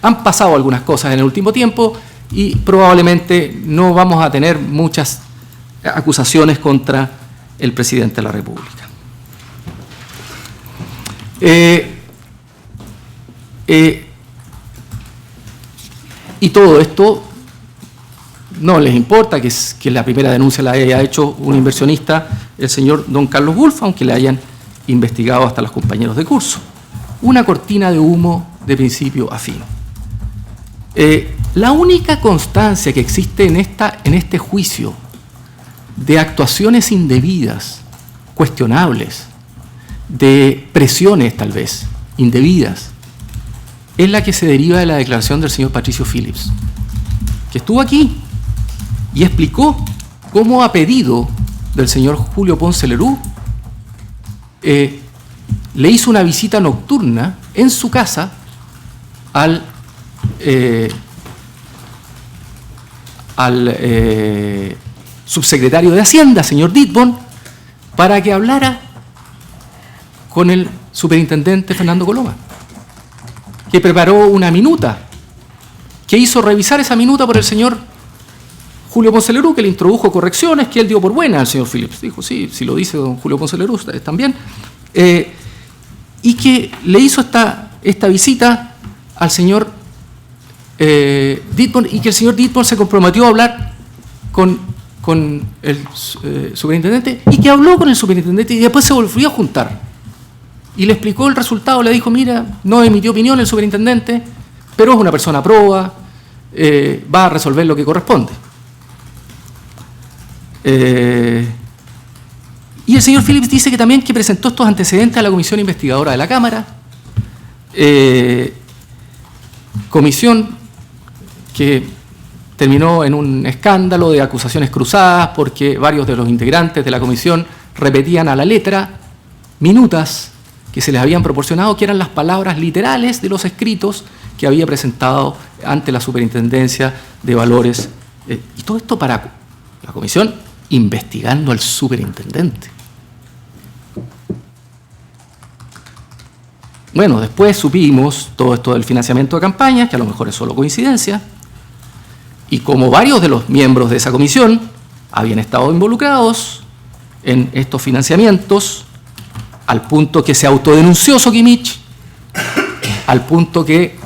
han pasado algunas cosas en el último tiempo y probablemente no vamos a tener muchas acusaciones contra el presidente de la República. Y todo esto no les importa que la primera denuncia la haya hecho un inversionista, el señor don Carlos Wolf, aunque le hayan investigado hasta los compañeros de curso. Una cortina de humo de principio a fin. La única constancia que existe en este juicio de actuaciones indebidas, cuestionables, de presiones tal vez indebidas, es la que se deriva de la declaración del señor Patricio Phillips, que estuvo aquí y explicó cómo a pedido del señor Julio Ponce Lerú le hizo una visita nocturna en su casa al subsecretario de Hacienda, señor Ditborn, para que hablara con el superintendente Fernando Coloma, que preparó una minuta, que hizo revisar esa minuta por el señor Julio Ponce Lerú, que le introdujo correcciones que él dio por buena al señor Phillips. Dijo, sí, si lo dice don Julio Ponce Lerú, ustedes también. Y que le hizo esta visita al señor Ditborn, y que el señor Ditborn se comprometió a hablar con el superintendente, y que habló con el superintendente y después se volvió a juntar. Y le explicó el resultado, le dijo, mira, no emitió opinión el superintendente, pero es una persona proba, va a resolver lo que corresponde. Y el señor Phillips dice que también que presentó estos antecedentes a la comisión investigadora de la Cámara, comisión que terminó en un escándalo de acusaciones cruzadas porque varios de los integrantes de la comisión repetían a la letra minutas que se les habían proporcionado, que eran las palabras literales de los escritos que había presentado ante la Superintendencia de Valores. Y todo esto para la comisión investigando al superintendente. Bueno, después supimos todo esto del financiamiento de campañas, que a lo mejor es solo coincidencia, y como varios de los miembros de esa comisión habían estado involucrados en estos financiamientos, al punto que se autodenunció Sokimich, al punto que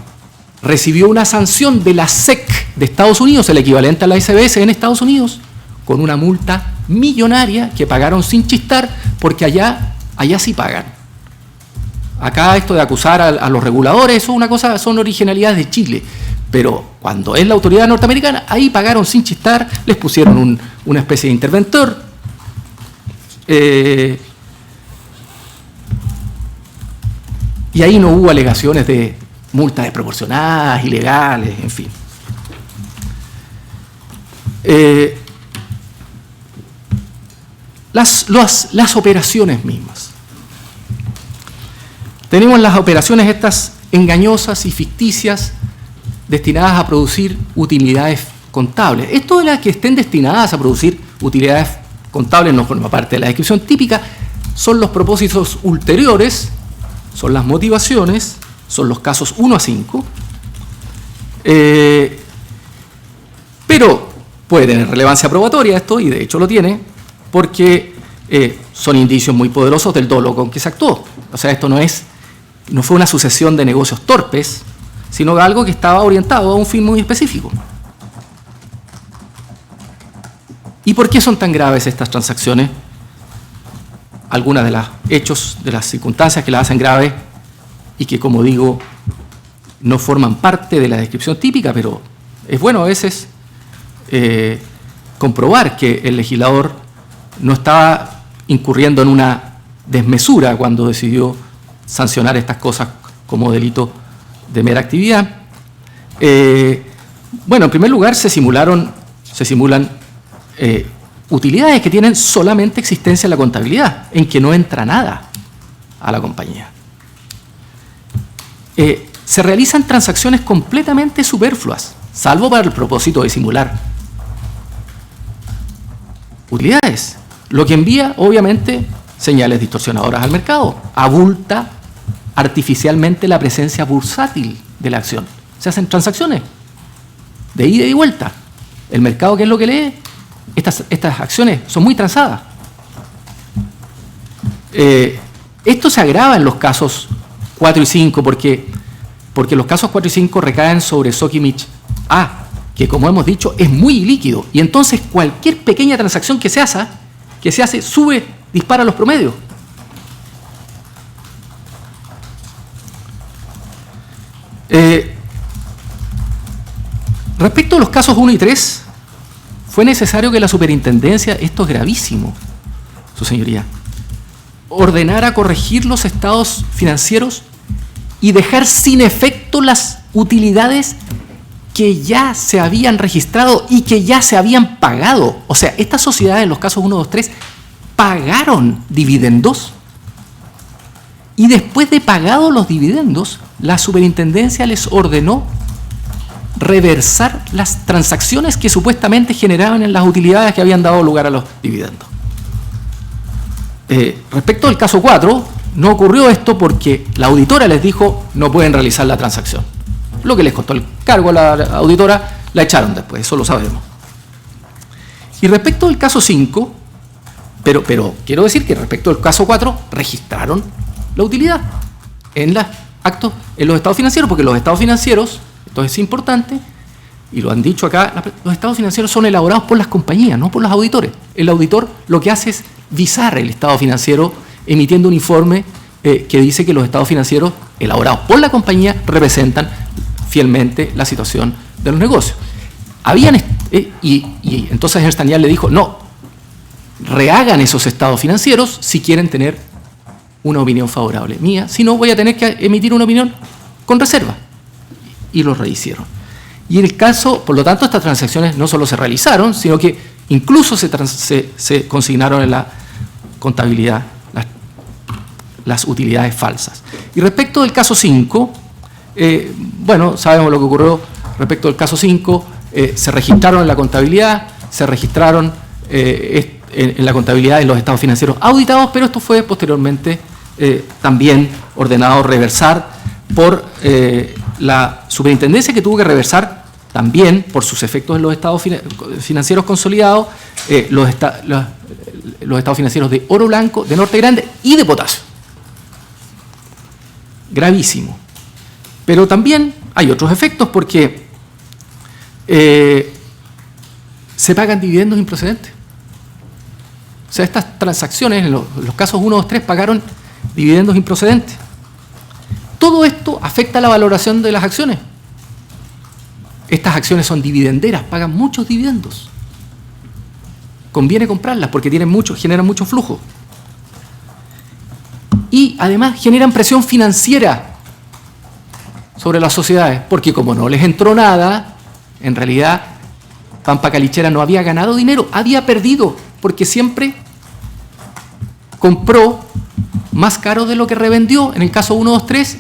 recibió una sanción de la SEC de Estados Unidos, el equivalente a la SBS en Estados Unidos, con una multa millonaria que pagaron sin chistar, porque allá sí pagan. Acá esto de acusar a los reguladores, eso es una cosa, son originalidades de Chile, pero cuando es la autoridad norteamericana, ahí pagaron sin chistar, les pusieron una especie de interventor. Y ahí no hubo alegaciones de multas desproporcionadas, ilegales, en fin. Las operaciones mismas. Tenemos las operaciones estas engañosas y ficticias destinadas a producir utilidades contables. Esto de las que estén destinadas a producir utilidades contables no forma parte de la descripción típica, son los propósitos ulteriores, son las motivaciones, son los casos 1 a 5. Pero puede tener relevancia probatoria esto, y de hecho lo tiene, porque son indicios muy poderosos del dolo con que se actuó. O sea, esto no fue una sucesión de negocios torpes, sino algo que estaba orientado a un fin muy específico. ¿Y por qué son tan graves estas transacciones? Algunas de los hechos, de las circunstancias que las hacen graves y que, como digo, no forman parte de la descripción típica, pero es bueno a veces comprobar que el legislador no estaba incurriendo en una desmesura cuando decidió sancionar estas cosas como delito de mera actividad. Bueno, en primer lugar se simulan utilidades que tienen solamente existencia en la contabilidad, en que no entra nada a la compañía. Se realizan transacciones completamente superfluas, salvo para el propósito de simular utilidades, lo que envía, obviamente, señales distorsionadoras al mercado, abulta artificialmente la presencia bursátil de la acción. Se hacen transacciones de ida y vuelta. El mercado, ¿qué es lo que lee? Estas acciones son muy transadas. Esto se agrava en los casos 4 y 5 porque los casos 4 y 5 recaen sobre Sokimich A, que, como hemos dicho, es muy ilíquido, y entonces cualquier pequeña transacción que se hace dispara los promedios. Respecto a los casos 1 y 3, fue necesario que la superintendencia, esto es gravísimo, su señoría, ordenara corregir los estados financieros y dejar sin efecto las utilidades que ya se habían registrado y que ya se habían pagado. O sea, estas sociedades en los casos 1, 2, 3 pagaron dividendos, y después de pagados los dividendos, la superintendencia les ordenó reversar las transacciones que supuestamente generaban en las utilidades que habían dado lugar a los dividendos. Respecto al caso 4, no ocurrió esto porque la auditora les dijo no pueden realizar la transacción. Lo que les costó el cargo a la auditora, la echaron después, eso lo sabemos. Y respecto al caso 5, pero quiero decir que respecto al caso 4, registraron la utilidad en los estados financieros, porque los estados financieros, esto es importante, y lo han dicho acá, los estados financieros son elaborados por las compañías, no por los auditores. El auditor lo que hace es visar el estado financiero emitiendo un informe que dice que los estados financieros elaborados por la compañía representan fielmente la situación de los negocios. Y entonces Ernst & Young le dijo, no, rehagan esos estados financieros si quieren tener una opinión favorable mía, si no voy a tener que emitir una opinión con reserva. Y lo rehicieron. Y en el caso, por lo tanto, estas transacciones no solo se realizaron, sino que incluso se consignaron en la contabilidad las utilidades falsas. Y respecto del caso 5, bueno, sabemos lo que ocurrió respecto del caso 5, se registraron en la contabilidad, se registraron en la contabilidad de los estados financieros auditados, pero esto fue posteriormente también ordenado reversar por la superintendencia, que tuvo que reversar también por sus efectos en los estados financieros consolidados, los estados financieros de Oro Blanco, de Norte Grande y de Potasio. Gravísimo. Pero también hay otros efectos porque se pagan dividendos improcedentes. O sea, estas transacciones, en los casos 1, 2, 3, pagaron dividendos improcedentes. Todo esto afecta la valoración de las acciones. Estas acciones son dividenderas, pagan muchos dividendos. Conviene comprarlas porque generan mucho flujo. Y además generan presión financiera sobre las sociedades, porque como no les entró nada, en realidad Pampa Calichera no había ganado dinero, había perdido, porque siempre compró más caro de lo que revendió en el caso 1, 2, 3,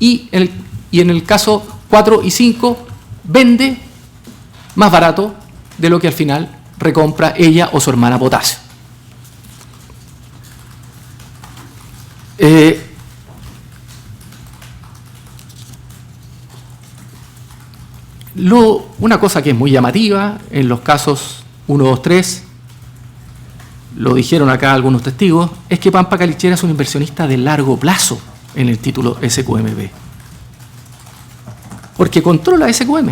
y en el caso 4 y 5 vende más barato de lo que al final recompra ella o su hermana Potasio. Una cosa que es muy llamativa en los casos 1, 2, 3, lo dijeron acá algunos testigos, es que Pampa Calichera es un inversionista de largo plazo en el título SQMB. Porque controla SQM.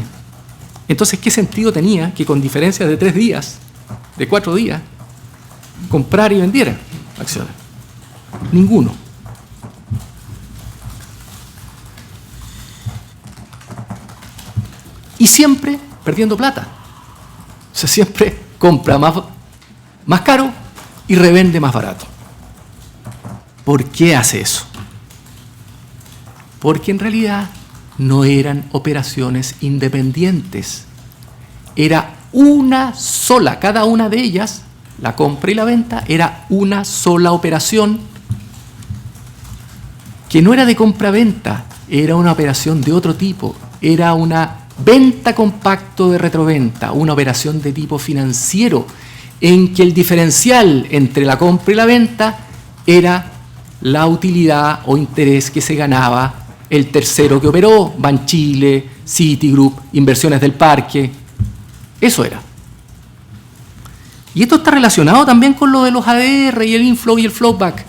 Entonces, ¿qué sentido tenía que con diferencias de 3 días, de 4 días, comprar y vendiera acciones? Ninguno. Y siempre perdiendo plata. O sea, siempre compra más caro y revende más barato. ¿Por qué hace eso? Porque en realidad no eran operaciones independientes. Era una sola, cada una de ellas, la compra y la venta, era una sola operación que no era de compra-venta, era una operación de otro tipo, era una venta con pacto de retroventa, una operación de tipo financiero, en que el diferencial entre la compra y la venta era la utilidad o interés que se ganaba el tercero que operó, Banchile, Citigroup, Inversiones del Parque, eso era. Y esto está relacionado también con lo de los ADR y el inflow y el flowback,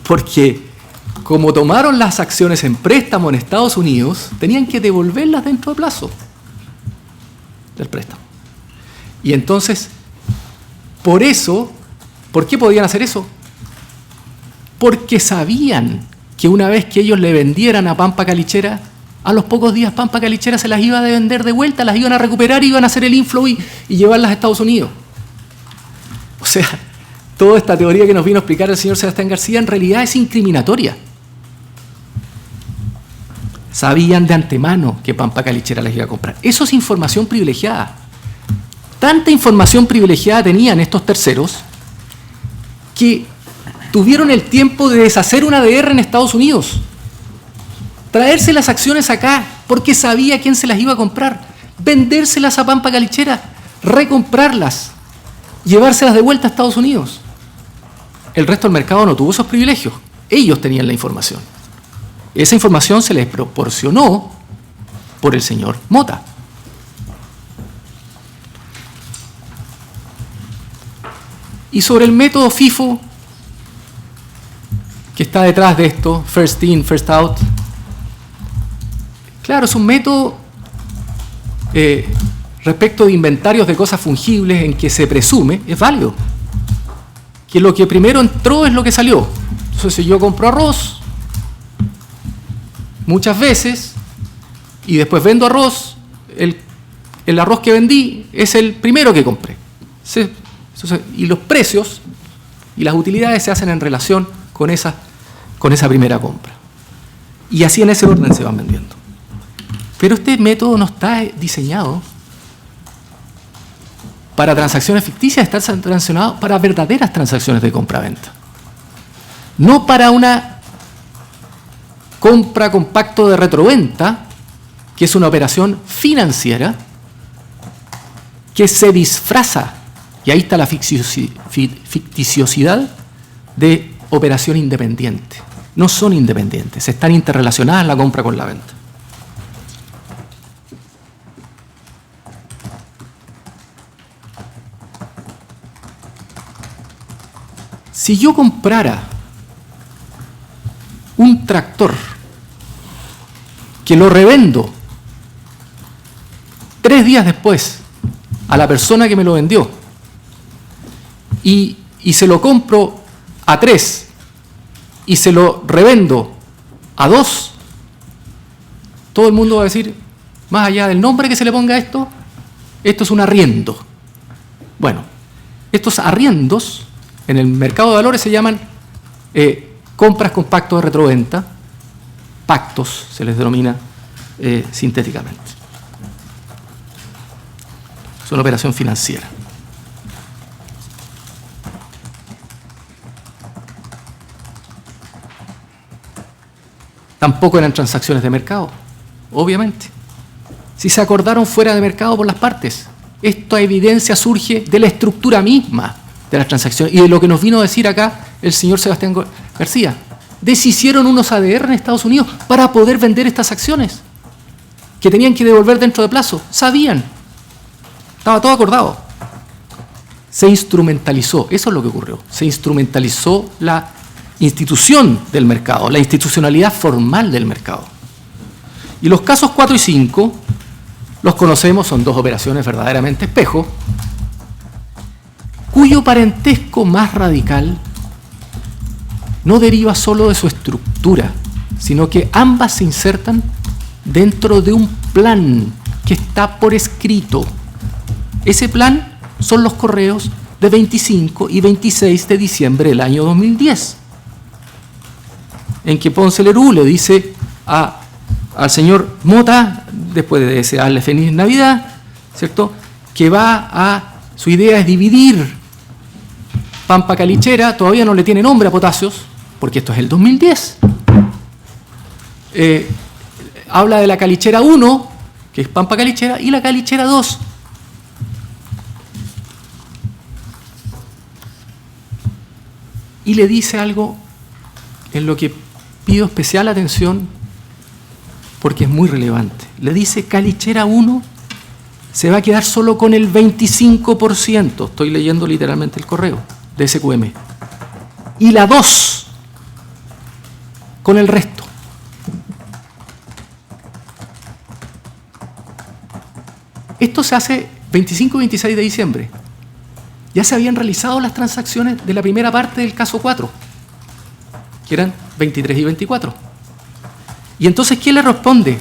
porque como tomaron las acciones en préstamo en Estados Unidos, tenían que devolverlas dentro de plazo del préstamo. Y entonces, por eso, ¿por qué podían hacer eso? Porque sabían que una vez que ellos le vendieran a Pampa Calichera, a los pocos días Pampa Calichera se las iba a vender de vuelta, las iban a recuperar y iban a hacer el inflow y llevarlas a Estados Unidos. O sea, toda esta teoría que nos vino a explicar el señor Sebastián García en realidad es incriminatoria. Sabían de antemano que Pampa Calichera les iba a comprar. Eso es información privilegiada. Tanta información privilegiada tenían estos terceros que tuvieron el tiempo de deshacer una ADR en Estados Unidos, traerse las acciones acá porque sabía quién se las iba a comprar, vendérselas a Pampa Calichera, recomprarlas, llevárselas de vuelta a Estados Unidos. El resto del mercado no tuvo esos privilegios. Ellos tenían la información. Esa información se les proporcionó por el señor Mota. Y sobre el método FIFO, que está detrás de esto, First In, First Out, claro, es un método respecto de inventarios de cosas fungibles en que se presume, es válido, que lo que primero entró es lo que salió. Entonces, si yo compro arroz muchas veces y después vendo arroz, el arroz que vendí es el primero que compré. Y los precios y las utilidades se hacen en relación con esa primera compra. Y así en ese orden se van vendiendo. Pero este método no está diseñado para transacciones ficticias, está sancionado para verdaderas transacciones de compra-venta. No para una compra con pacto de retroventa, que es una operación financiera que se disfraza, y ahí está la ficticiosidad de operación independiente. No son independientes, están interrelacionadas la compra con la venta. Si yo comprara un tractor que lo revendo 3 días después a la persona que me lo vendió y se lo compro a 3 y se lo revendo a 2, todo el mundo va a decir, más allá del nombre que se le ponga a esto es un arriendo. Bueno, estos arriendos en el mercado de valores se llaman compras con pacto de retroventa, pactos se les denomina sintéticamente. Es una operación financiera. Tampoco eran transacciones de mercado, obviamente. Si se acordaron fuera de mercado por las partes, esta evidencia surge de la estructura misma de las transacciones y de lo que nos vino a decir acá el señor Sebastián García. Deshicieron unos ADR en Estados Unidos para poder vender estas acciones. que tenían que devolver dentro de plazo. Sabían. Estaba todo acordado. Se instrumentalizó, eso es lo que ocurrió. Se instrumentalizó la institución del mercado, la institucionalidad formal del mercado. Y los casos 4 y 5, los conocemos, son dos operaciones verdaderamente espejo, cuyo parentesco más radical no deriva solo de su estructura, sino que ambas se insertan dentro de un plan que está por escrito. Ese plan son los correos de 25 y 26 de diciembre del año 2010, en que Ponce Lerú le dice al señor Mota, después de desearle feliz Navidad, ¿cierto?, que su idea es dividir Pampa Calichera, todavía no le tiene nombre a Potasios, porque esto es el 2010. Habla de la Calichera 1, que es Pampa Calichera, y la Calichera 2. Y le dice algo en lo que pido especial atención porque es muy relevante. Le dice: Calichera 1 se va a quedar solo con el 25%, estoy leyendo literalmente el correo de SQM, y la 2 con el resto. Esto se hace 25 y 26 de diciembre. Ya se habían realizado las transacciones de la primera parte del caso 4, que eran 23 y 24. Y entonces, ¿quién le responde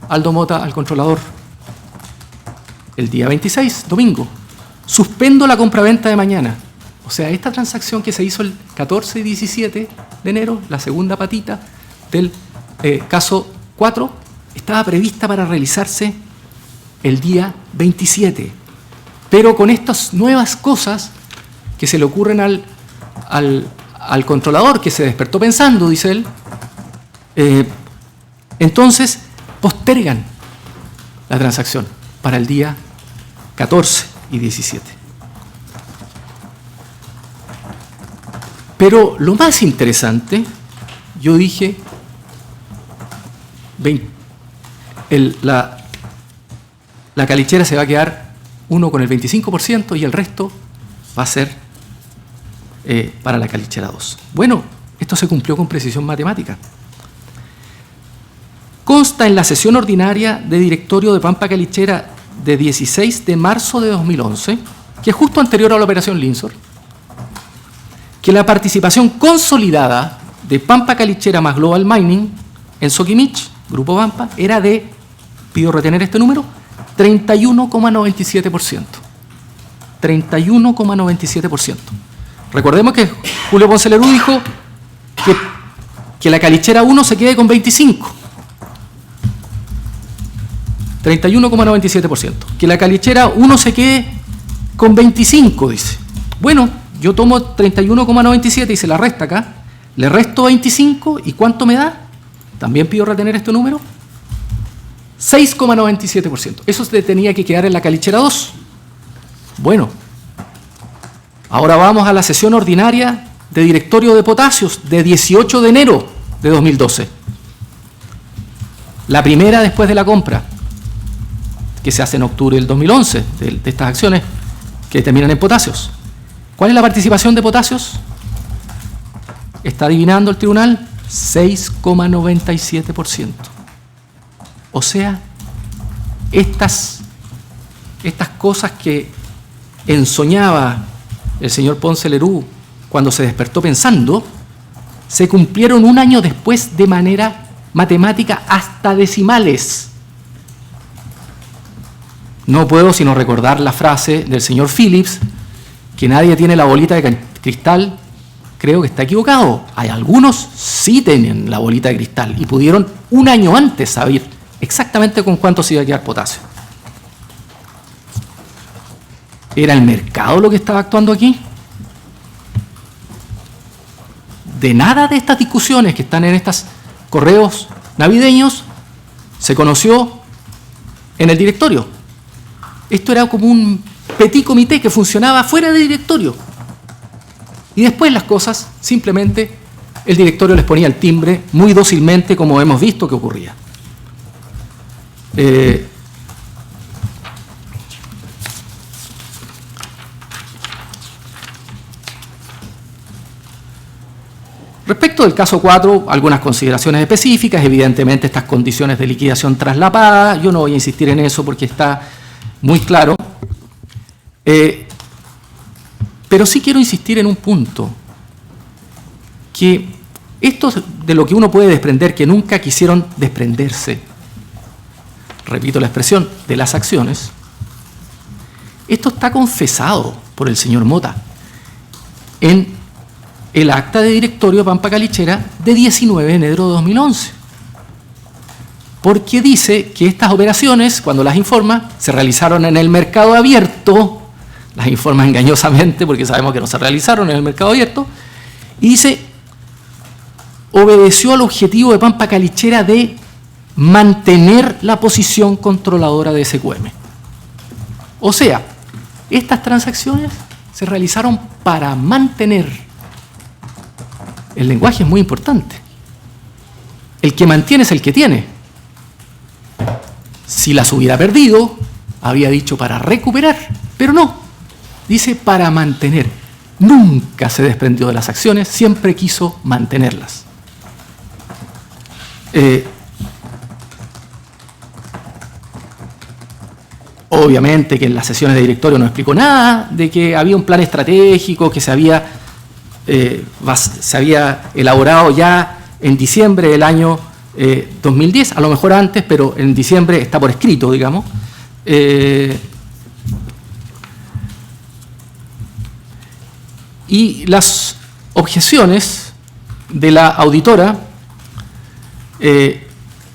Aldo Mota al controlador? El día 26, domingo: suspendo la compraventa de mañana. O sea, esta transacción que se hizo el 14 y 17 de enero, la segunda patita del caso 4, estaba prevista para realizarse el día 27. Pero con estas nuevas cosas que se le ocurren al controlador, que se despertó pensando, dice él, entonces postergan la transacción para el día 14 y 17. Pero lo más interesante, yo dije, la Calichera se va a quedar uno con el 25% y el resto va a ser para la Calichera 2. Bueno, esto se cumplió con precisión matemática. Consta en la sesión ordinaria de directorio de Pampa Calichera de 16 de marzo de 2011, que es justo anterior a la operación Linsor, que la participación consolidada de Pampa Calichera más Global Mining en Soquimich, Grupo Pampa, era de, pido retener este número, 31,97%. 31,97%. Recordemos que Julio Ponce Lerú dijo que la Calichera 1 se quede con 25. 31,97%. Que la Calichera 1 se quede con 25, dice. Bueno, yo tomo 31,97 y se la resta acá. Le resto 25 y ¿cuánto me da? También pido retener este número. 6,97%. Eso se tenía que quedar en la Calichera 2. Bueno, ahora vamos a la sesión ordinaria de directorio de Potasios de 18 de enero de 2012. La primera después de la compra, que se hace en octubre del 2011, de estas acciones que terminan en Potasios. ¿Cuál es la participación de Potasios? Está adivinando el tribunal, 6,97%. O sea, estas cosas que ensoñaba el señor Ponce Lerú cuando se despertó pensando, se cumplieron un año después de manera matemática hasta decimales. No puedo sino recordar la frase del señor Phillips, que nadie tiene la bolita de cristal. Creo que está equivocado. Hay algunos sí tienen la bolita de cristal y pudieron un año antes saber exactamente con cuánto se iba a quedar Potasio. ¿Era el mercado lo que estaba actuando aquí? De nada de estas discusiones que están en estos correos navideños se conoció en el directorio. Esto era como un petit comité que funcionaba fuera del directorio. Y después las cosas, simplemente, el directorio les ponía el timbre muy dócilmente, como hemos visto que ocurría. Respecto del caso 4, algunas consideraciones específicas, evidentemente estas condiciones de liquidación traslapada, yo no voy a insistir en eso porque está muy claro, pero sí quiero insistir en un punto, que esto de lo que uno puede desprender, que nunca quisieron desprenderse, repito la expresión, de las acciones, esto está confesado por el señor Mota en el acta de directorio Pampa Calichera de 19 de enero de 2011. Porque dice que estas operaciones, cuando las informa, se realizaron en el mercado abierto, las informa engañosamente porque sabemos que no se realizaron en el mercado abierto, y dice, obedeció al objetivo de Pampa Calichera de mantener la posición controladora de SQM. O sea, estas transacciones se realizaron para mantener. El lenguaje es muy importante. El que mantiene es el que tiene. Si las hubiera perdido, había dicho para recuperar, pero no. Dice para mantener. Nunca se desprendió de las acciones, siempre quiso mantenerlas. Obviamente que en las sesiones de directorio no explicó nada de que había un plan estratégico que se había elaborado ya en diciembre del año 2010, a lo mejor antes, pero en diciembre está por escrito, digamos. Y las objeciones de la auditora,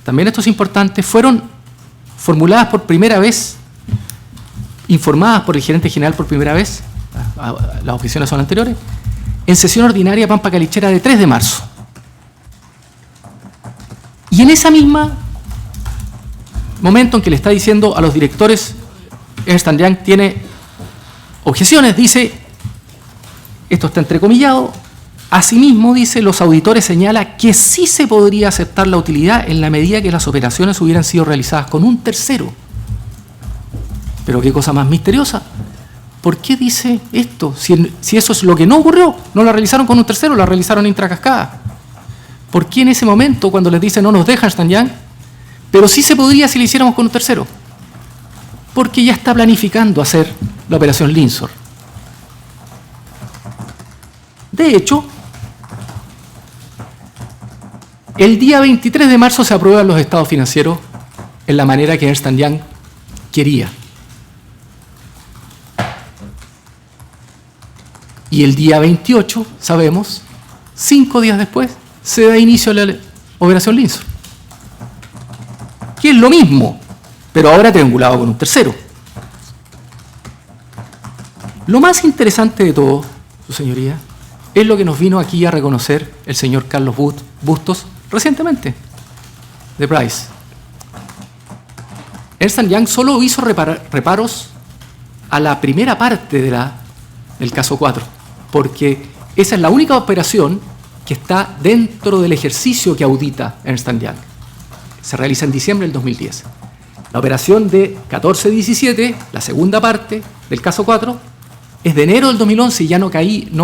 también esto es importante, fueron formuladas por primera vez, informadas por el gerente general por primera vez, las objeciones son anteriores, en sesión ordinaria Pampa Calichera de 3 de marzo. Y en esa misma momento en que le está diciendo a los directores, Ernst & Young tiene objeciones, dice, esto está entrecomillado, asimismo, dice, los auditores señala que sí se podría aceptar la utilidad en la medida que las operaciones hubieran sido realizadas con un tercero. Pero qué cosa más misteriosa. ¿Por qué dice esto? Si eso es lo que no ocurrió, no la realizaron con un tercero, la realizaron intracascada. ¿Por qué en ese momento, cuando les dice no nos deja Ernst & Young, pero sí se podría si lo hiciéramos con un tercero? Porque ya está planificando hacer la operación Linsor. De hecho, el día 23 de marzo se aprueban los estados financieros en la manera que Ernst & Young quería. Y el día 28, sabemos, 5 días después, se da inicio a la operación Linsor. Que es lo mismo, pero ahora triangulado con un tercero. Lo más interesante de todo, su señoría, es lo que nos vino aquí a reconocer el señor Carlos Bustos recientemente, de Price. Ernst & Young solo hizo reparos a la primera parte del caso 4, porque esa es la única operación que está dentro del ejercicio que audita Ernst & Young. Se realiza en diciembre del 2010. La operación de 14-17, la segunda parte del caso 4, es de enero del 2011 y ya no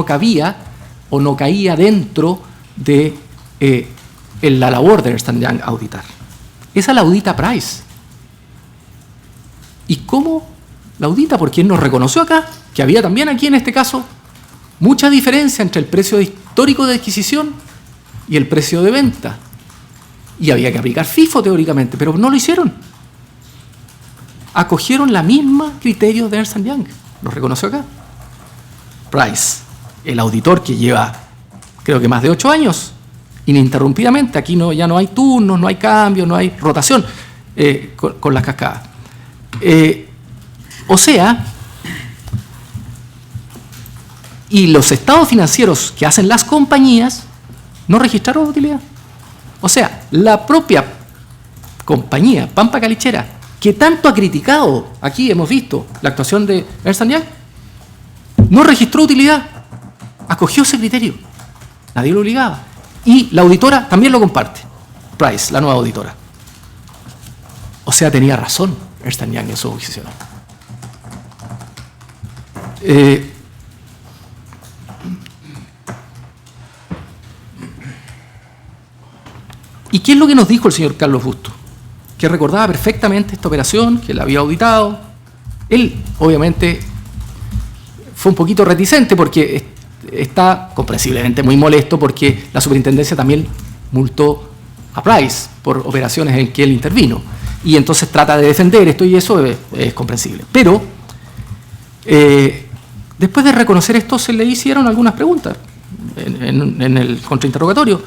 cabía o no caía dentro de la labor de Ernst & Young auditar. Esa la audita Price. ¿Y cómo la audita? Porque él nos reconoció acá que había también aquí en este caso mucha diferencia entre el precio histórico de adquisición y el precio de venta. Y había que aplicar FIFO teóricamente, pero no lo hicieron. Acogieron la misma criterio de Ernst & Young. Lo reconoció acá. Price, el auditor que lleva, creo que más de 8 años, ininterrumpidamente. Aquí ya no hay turnos, no hay cambios, no hay rotación con las cascadas. O sea, y los estados financieros que hacen las compañías no registraron utilidad. O sea, la propia compañía, Pampa Calichera, que tanto ha criticado, aquí hemos visto la actuación de Ernst & Young, no registró utilidad, acogió ese criterio, nadie lo obligaba. Y la auditora también lo comparte, Price, la nueva auditora. O sea, tenía razón Ernst & Young en su objeción. ¿Y qué es lo que nos dijo el señor Carlos Busto? Que recordaba perfectamente esta operación, que la había auditado. Él, obviamente, fue un poquito reticente porque está comprensiblemente muy molesto porque la superintendencia también multó a Price por operaciones en que él intervino. Y entonces trata de defender esto y eso es comprensible. Pero, después de reconocer esto, se le hicieron algunas preguntas en el contrainterrogatorio.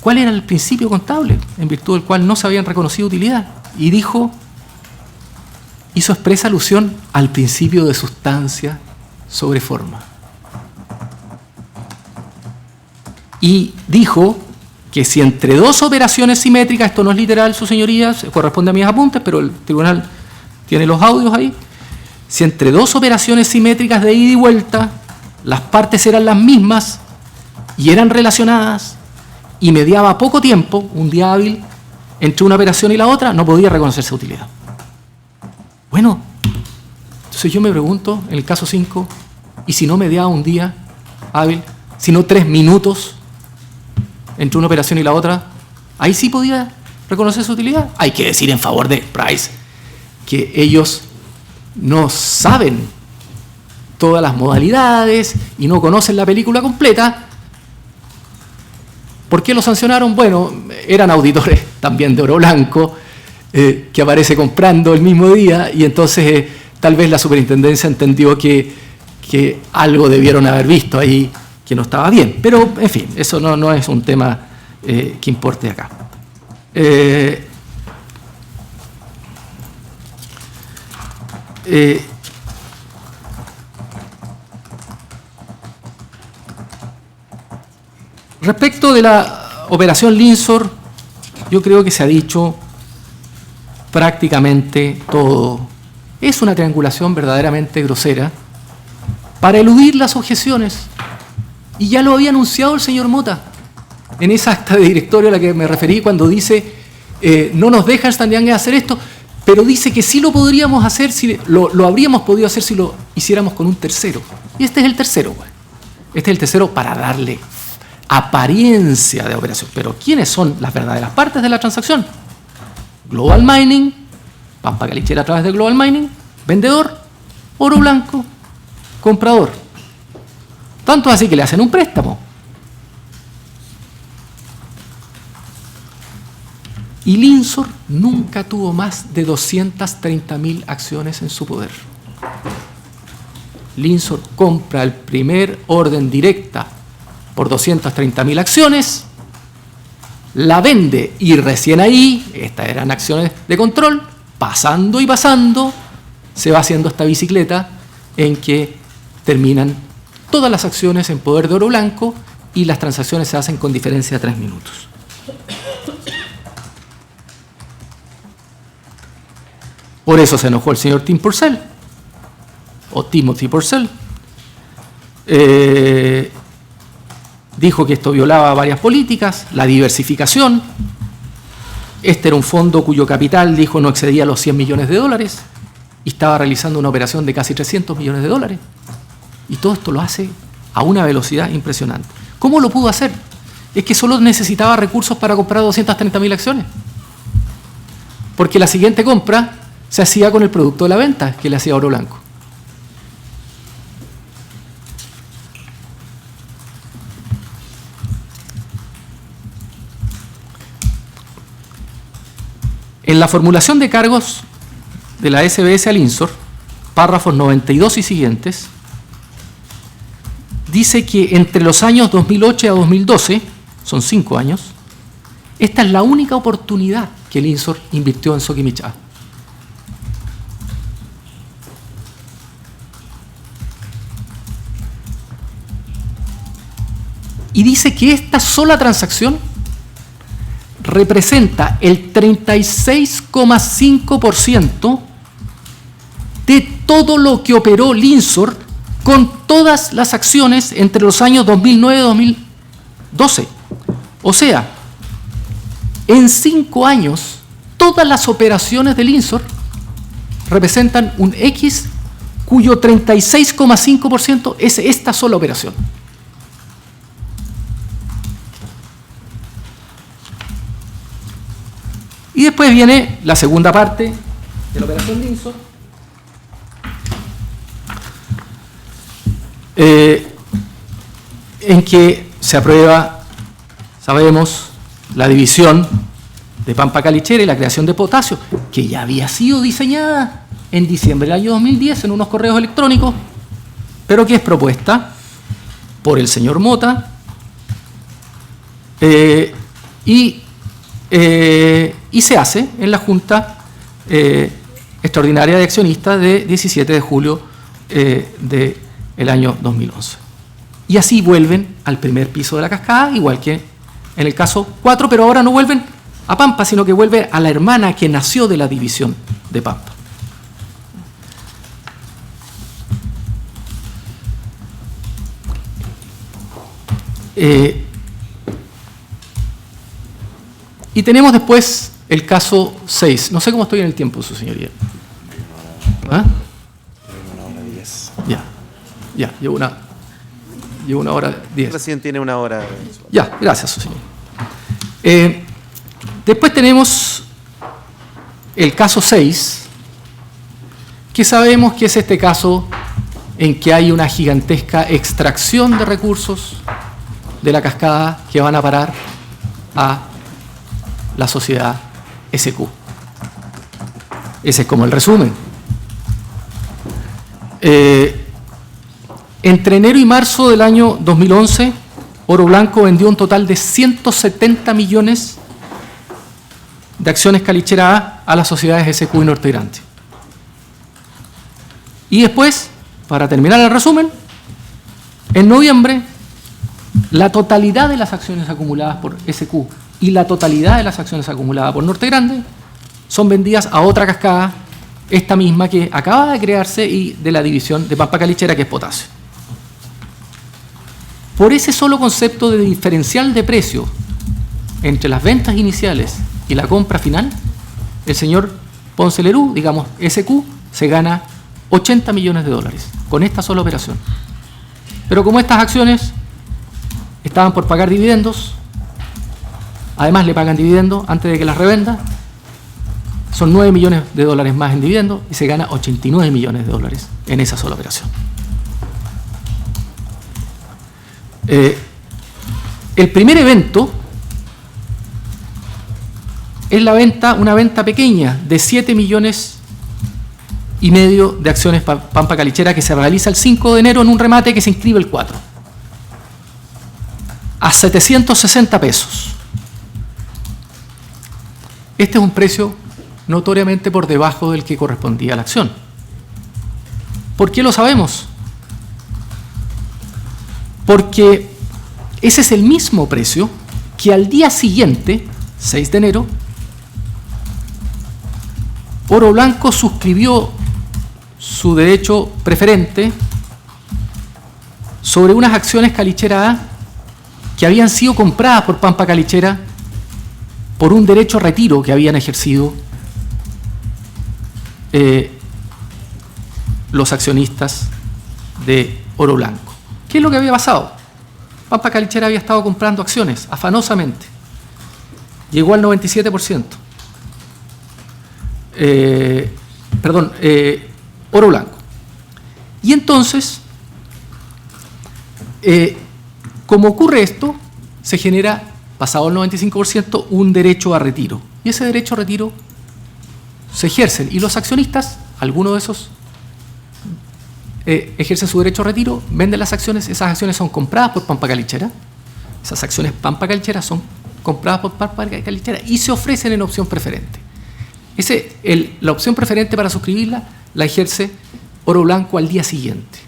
¿Cuál era el principio contable en virtud del cual no se habían reconocido utilidad? Y dijo, hizo expresa alusión al principio de sustancia sobre forma. Y dijo que si entre dos operaciones simétricas, esto no es literal, su señoría, corresponde a mis apuntes, pero el tribunal tiene los audios ahí, si entre dos operaciones simétricas de ida y vuelta, las partes eran las mismas y eran relacionadas, y mediaba poco tiempo, un día hábil, entre una operación y la otra, no podía reconocerse utilidad. Bueno, entonces yo me pregunto, en el caso 5, ¿y si no mediaba un día hábil, sino 3 minutos entre una operación y la otra? Ahí sí podía reconocer su utilidad. Hay que decir en favor de Price que ellos no saben todas las modalidades y no conocen la película completa. ¿Por qué lo sancionaron? Bueno, eran auditores también de Oro Blanco, que aparece comprando el mismo día, y entonces tal vez la superintendencia entendió que algo debieron haber visto ahí que no estaba bien. Pero, en fin, eso no es un tema que importe acá. Respecto de la operación Linsor, yo creo que se ha dicho prácticamente todo. Es una triangulación verdaderamente grosera para eludir las objeciones. Y ya lo había anunciado el señor Mota en esa acta de directorio a la que me referí cuando dice no nos deja Ernst & Young hacer esto, pero dice que sí lo podríamos hacer, si lo habríamos podido hacer si lo hiciéramos con un tercero. Y este es el tercero, pues. Este es el tercero para darle apariencia de operación. Pero ¿quiénes son las verdaderas partes de la transacción? Global Mining, Pampa Calichera a través de Global Mining, vendedor, Oro Blanco, comprador. Tanto así que le hacen un préstamo. Y Linsor nunca tuvo más de 230.000 acciones en su poder. Linsor compra el primer orden directa por 230.000 acciones, la vende y recién ahí, estas eran acciones de control, pasando y pasando, se va haciendo esta bicicleta en que terminan todas las acciones en poder de Oro Blanco y las transacciones se hacen con diferencia de 3 minutos. Por eso se enojó el señor Tim Purcell, o Timothy Purcell. Dijo que esto violaba varias políticas, la diversificación. Este era un fondo cuyo capital, dijo, no excedía los 100 millones de dólares y estaba realizando una operación de casi 300 millones de dólares. Y todo esto lo hace a una velocidad impresionante. ¿Cómo lo pudo hacer? Es que solo necesitaba recursos para comprar 230.000 acciones. Porque la siguiente compra se hacía con el producto de la venta que le hacía Oro Blanco. En la formulación de cargos de la SBS al Linsor, párrafos 92 y siguientes, dice que entre los años 2008 a 2012, son 5 años, esta es la única oportunidad que Linsor invirtió en Soquimich A. Y dice que esta sola transacción representa el 36,5% de todo lo que operó Linsor con todas las acciones entre los años 2009 y 2012. O sea, en 5 años, todas las operaciones del INSOR representan un X cuyo 36,5% es esta sola operación. Y después viene la segunda parte de la operación de INSOR, en que se aprueba, sabemos, la división de Pampa Calichera y la creación de potasio, que ya había sido diseñada en diciembre del año 2010 en unos correos electrónicos, pero que es propuesta por el señor Mota y se hace en la Junta Extraordinaria de Accionistas de 17 de julio del año 2011. Y así vuelven al primer piso de la cascada, igual que en el caso 4, pero ahora no vuelven a Pampa, sino que vuelve a la hermana que nació de la división de Pampa. Y tenemos después el caso 6. No sé cómo estoy en el tiempo, su señoría. ¿Ah? Ya, llevo una hora 10. Recién tiene una hora. Ya, gracias, su señor. Después tenemos el caso 6, que sabemos que es este caso en que hay una gigantesca extracción de recursos de la cascada que van a parar a la sociedad SQ. Ese es como el resumen. Entre enero y marzo del año 2011, Oro Blanco vendió un total de 170 millones de acciones Calichera A las sociedades SQ y Norte Grande. Y después, para terminar el resumen, en noviembre, la totalidad de las acciones acumuladas por SQ y la totalidad de las acciones acumuladas por Norte Grande son vendidas a otra cascada, esta misma que acaba de crearse y de la división de Pampa Calichera, que es Potasio. Por ese solo concepto de diferencial de precio entre las ventas iniciales y la compra final, el señor Ponce Lerú, digamos SQ, se gana 80 millones de dólares con esta sola operación. Pero como estas acciones estaban por pagar dividendos, además le pagan dividendos antes de que las revenda, son 9 millones de dólares más en dividendos y se gana 89 millones de dólares en esa sola operación. El primer evento es una venta pequeña de 7 millones y medio de acciones Pampa Calichera que se realiza el 5 de enero en un remate que se inscribe el 4 a 760 pesos. Este es un precio notoriamente por debajo del que correspondía a la acción. ¿Por qué lo sabemos? Porque ese es el mismo precio que al día siguiente, 6 de enero, Oro Blanco suscribió su derecho preferente sobre unas acciones Calichera A que habían sido compradas por Pampa Calichera por un derecho a retiro que habían ejercido los accionistas de Oro Blanco. ¿Qué es lo que había pasado? Pampa Calichera había estado comprando acciones afanosamente. Llegó al 97%. Oro Blanco. Y entonces, como ocurre esto, se genera, pasado el 95%, un derecho a retiro. Y ese derecho a retiro se ejercen. Y los accionistas, algunos de esos, ejercen su derecho a retiro, venden las acciones, esas acciones son compradas por Pampa Calichera, esas acciones Pampa Calichera son compradas por Pampa Calichera y se ofrecen en opción preferente. La opción preferente para suscribirla la ejerce Oro Blanco al día siguiente,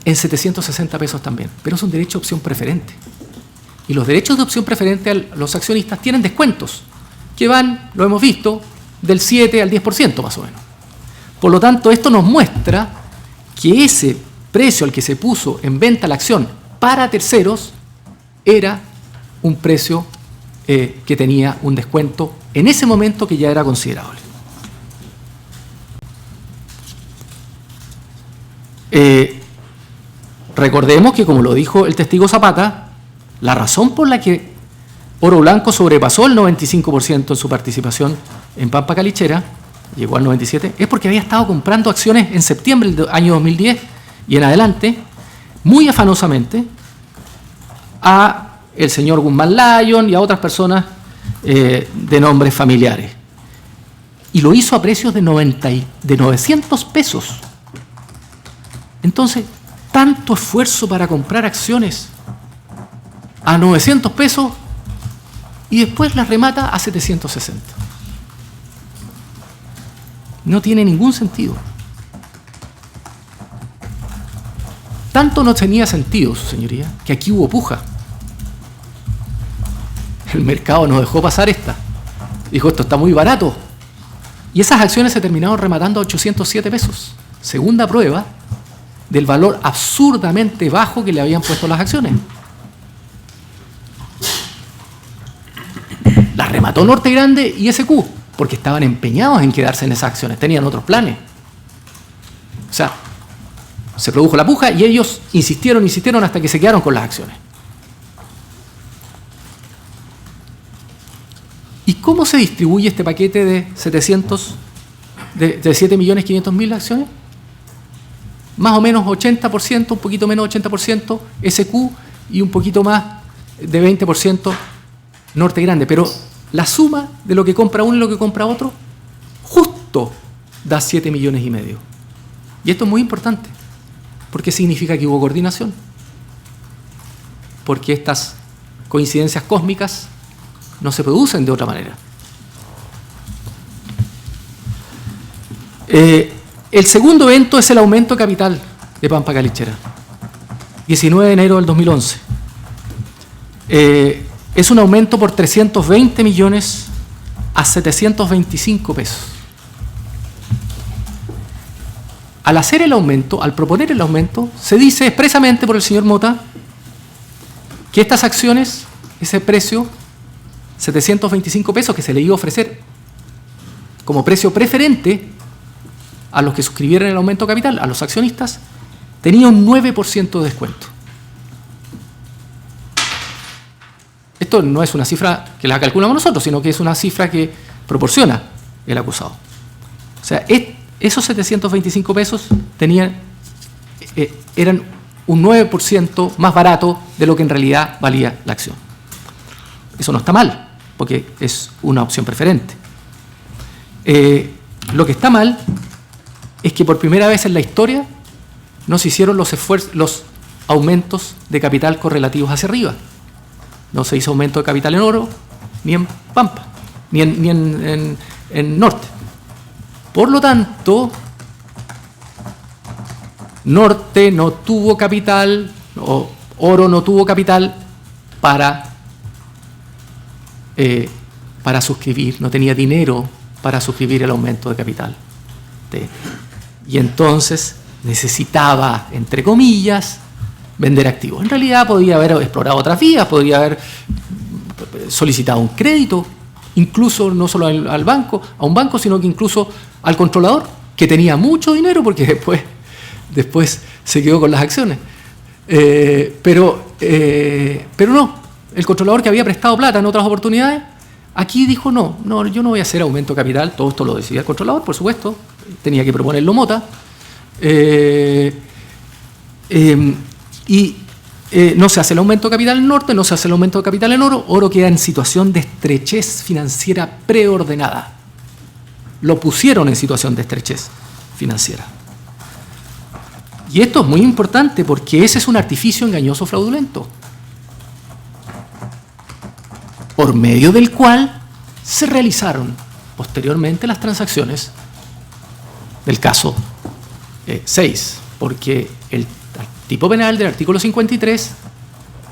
en 760 pesos también, pero es un derecho de opción preferente. Y los derechos de opción preferente a los accionistas tienen descuentos que van, lo hemos visto, del 7 al 10% más o menos. Por lo tanto, esto nos muestra que ese precio al que se puso en venta la acción para terceros era un precio que tenía un descuento en ese momento que ya era considerable. Recordemos que, como lo dijo el testigo Zapata, la razón por la que Oro Blanco sobrepasó el 95% en su participación en Pampa Calichera, llegó al 97%, es porque había estado comprando acciones en septiembre del año 2010 y en adelante, muy afanosamente, a el señor Guzmán Lyon y a otras personas de nombres familiares. Y lo hizo a precios de 900 pesos. Entonces, tanto esfuerzo para comprar acciones a 900 pesos y después las remata a 760. No tiene ningún sentido. Tanto no tenía sentido, su señoría, que aquí hubo puja. El mercado no dejó pasar esta. Dijo, esto está muy barato. Y esas acciones se terminaron rematando a 807 pesos. Segunda prueba del valor absurdamente bajo que le habían puesto las acciones. Las remató Norte Grande y SQ, porque estaban empeñados en quedarse en esas acciones, tenían otros planes. O sea, se produjo la puja y ellos insistieron hasta que se quedaron con las acciones. ¿Y cómo se distribuye este paquete de 7.500.000 acciones? Más o menos 80%, un poquito menos 80% SQ y un poquito más de 20% Norte Grande. Pero la suma de lo que compra uno y lo que compra otro justo da 7,5 millones. Y esto es muy importante, porque significa que hubo coordinación. Porque estas coincidencias cósmicas no se producen de otra manera. El segundo evento es el aumento de capital de Pampa Calichera, 19 de enero del 2011. Es un aumento por 320 millones a 725 pesos. Al hacer el aumento, al proponer el aumento, se dice expresamente por el señor Mota que estas acciones, ese precio, 725 pesos que se le iba a ofrecer como precio preferente a los que suscribieran el aumento de capital, a los accionistas, tenía un 9% de descuento. Esto no es una cifra que la calculamos nosotros, sino que es una cifra que proporciona el acusado. O sea, esos 725 pesos eran un 9% más barato de lo que en realidad valía la acción. Eso no está mal, porque es una opción preferente. Lo que está mal es que por primera vez en la historia no se hicieron los aumentos de capital correlativos hacia arriba. No se hizo aumento de capital en Oro, ni en Pampa, ni en Norte. Por lo tanto, Norte no tuvo capital, o Oro no tuvo capital para suscribir, no tenía dinero para suscribir el aumento de capital. Y entonces necesitaba, entre comillas, vender activos. En realidad podía haber explorado otras vías, podría haber solicitado un crédito, incluso no solo al banco, a un banco, sino que incluso al controlador, que tenía mucho dinero porque después se quedó con las acciones. Pero no, el controlador que había prestado plata en otras oportunidades, aquí dijo no, yo no voy a hacer aumento de capital, todo esto lo decidía el controlador, por supuesto, tenía que proponerlo Mota, no se hace el aumento de capital en Norte, no se hace el aumento de capital en Oro, Oro queda en situación de estrechez financiera preordenada. Lo pusieron en situación de estrechez financiera. Y esto es muy importante porque ese es un artificio engañoso fraudulento, por medio del cual se realizaron posteriormente las transacciones del caso 6, porque el tipo penal del artículo 53